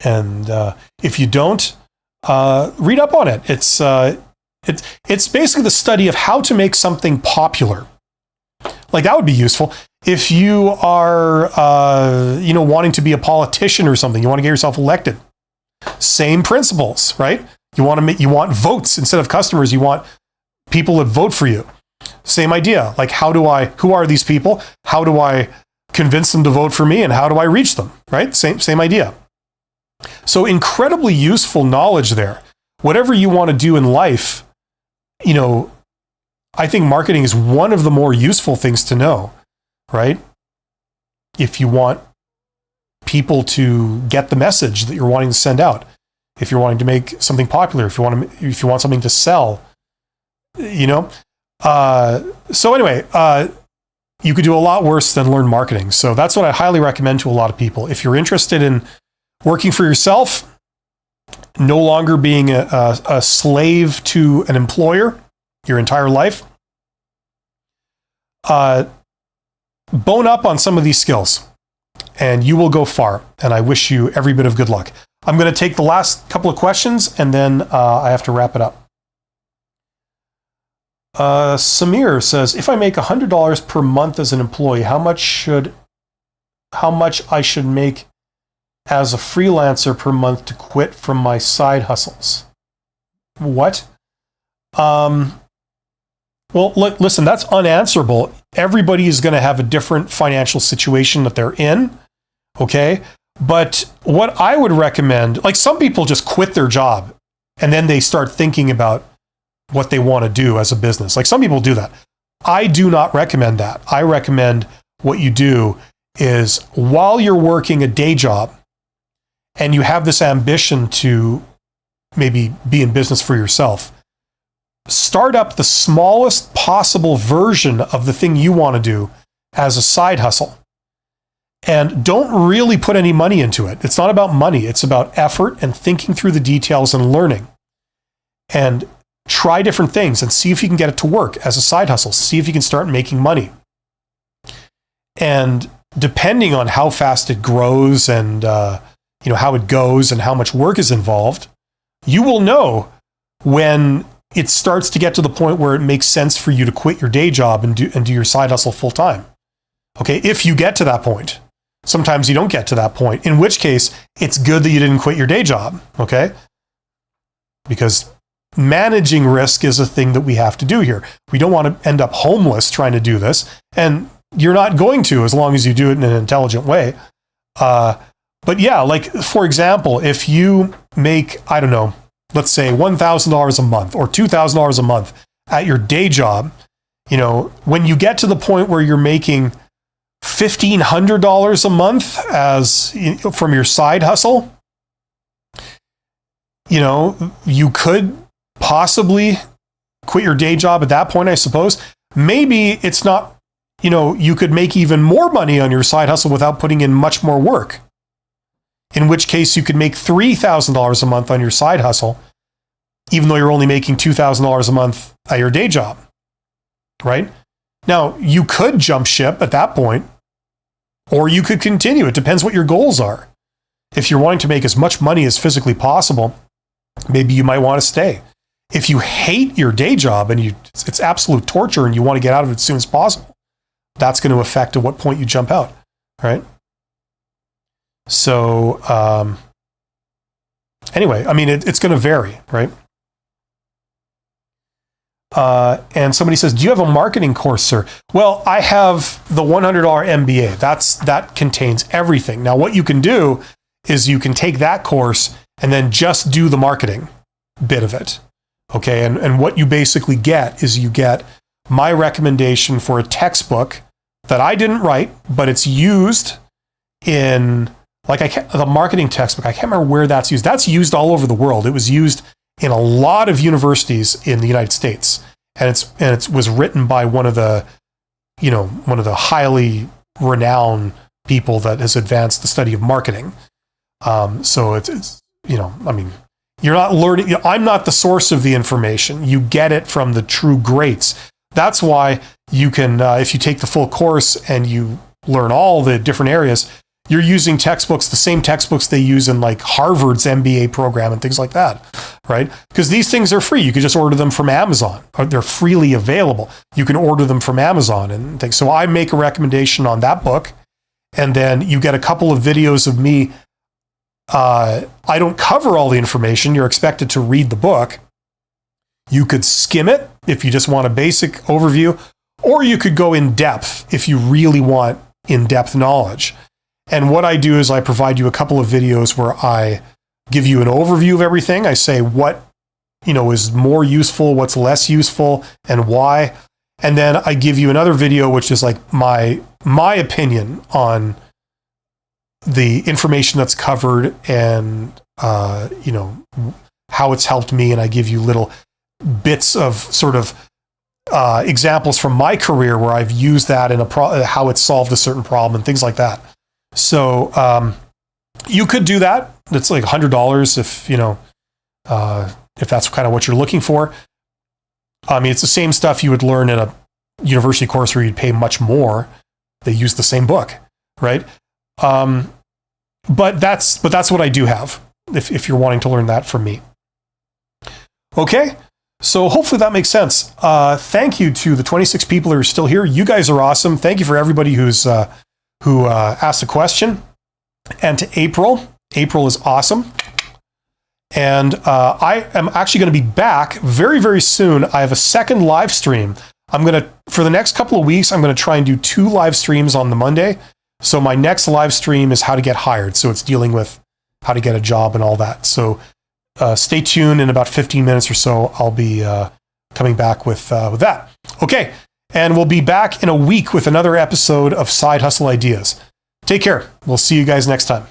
And if you don't, read up on it. It's basically the study of how to make something popular. Like that would be useful if you are, wanting to be a politician or something. You want to get yourself elected. Same principles, right? You want votes instead of customers. You want people that vote for you. Same idea. Like who are these people? How do I convince them to vote for me, and how do I reach them? Right? Same idea. So incredibly useful knowledge there. Whatever you want to do in life, I think marketing is one of the more useful things to know, right? If you want people to get the message that you're wanting to send out, if you're wanting to make something popular, if you want something to sell, So anyway, you could do a lot worse than learn marketing. So that's what I highly recommend to a lot of people. If you're interested in working for yourself, no longer being a slave to an employer your entire life, bone up on some of these skills and you will go far. And I wish you every bit of good luck. I'm going to take the last couple of questions and then I have to wrap it up. Samir says, if I make $100 per month as an employee, how much I should make as a freelancer per month to quit from my side hustles? What? Well, look, listen, that's unanswerable. Everybody is going to have a different financial situation that they're in. Okay. But what I would recommend, like some people just quit their job and then they start thinking about what they want to do as a business. Like some people do that. I do not recommend that. I recommend what you do is while you're working a day job and you have this ambition to maybe be in business for yourself, start up the smallest possible version of the thing you want to do as a side hustle. And don't really put any money into it. It's not about money. It's about effort and thinking through the details and learning. And try different things and see if you can get it to work as a side hustle. See if you can start making money. And depending on how fast it grows and how it goes and how much work is involved, you will know when it starts to get to the point where it makes sense for you to quit your day job and do your side hustle full time. Okay, if you get to that point. Sometimes you don't get to that point, in which case it's good that you didn't quit your day job, okay? Because managing risk is a thing that we have to do here. We don't want to end up homeless trying to do this, and you're not going to as long as you do it in an intelligent way. But yeah, like for example, if you make, I don't know, let's say $1,000 a month or $2,000 a month at your day job, when you get to the point where you're making $1,500 a month from your side hustle, you could possibly quit your day job at that point, I suppose. Maybe it's not, you could make even more money on your side hustle without putting in much more work. In which case you could make $3,000 a month on your side hustle, even though you're only making $2,000 a month at your day job, right? Now, you could jump ship at that point, or you could continue. It depends what your goals are. If you're wanting to make as much money as physically possible, maybe you might want to stay. If you hate your day job and it's absolute torture and you want to get out of it as soon as possible, that's going to affect at what point you jump out, right? So anyway, I mean, it's going to vary, right? And somebody says, do you have a marketing course, sir? Well, I have the $100 MBA. That contains everything. Now, what you can do is you can take that course and then just do the marketing bit of it. Okay. And what you basically get is you get my recommendation for a textbook that I didn't write, but it's used in the marketing textbook. I can't remember where that's used. That's used all over the world. It was used in a lot of universities in the United States. And it was written by one of the highly renowned people that has advanced the study of marketing. So it's you're not learning. I'm not the source of the information. You get it from the true greats. That's why you can, if you take the full course and you learn all the different areas, you're using textbooks, the same textbooks they use in like Harvard's MBA program and things like that, right? Because these things are free. You can just order them from Amazon. They're freely available. You can order them from Amazon and things. So I make a recommendation on that book, and then you get a couple of videos of me. I don't cover all the information. You're expected to read the book. You could skim it if you just want a basic overview, or you could go in depth if you really want in-depth knowledge. And what I do is I provide you a couple of videos where I give you an overview of everything. I say what, is more useful, what's less useful, and why. And then I give you another video, which is like my opinion on the information that's covered and, how it's helped me. And I give you little bits of sort of examples from my career where I've used that in how it solved a certain problem and things like that. So you could do that. It's like $100 if that's kind of what you're looking for. I mean, it's the same stuff you would learn in a university course where you'd pay much more. They use the same book, right? But that's what I do have if you're wanting to learn that from me. Okay, so hopefully that makes sense. Thank you to the 26 people who are still here. You guys are awesome. Thank you for everybody who asked a question. And to April. April is awesome. And I am actually going to be back very, very soon. I have a second live stream. For the next couple of weeks, I'm going to try and do 2 live streams on the Monday. So my next live stream is how to get hired. So it's dealing with how to get a job and all that. So stay tuned. In about 15 minutes or so, I'll be coming back with that. Okay. And we'll be back in a week with another episode of Side Hustle Ideas. Take care. We'll see you guys next time.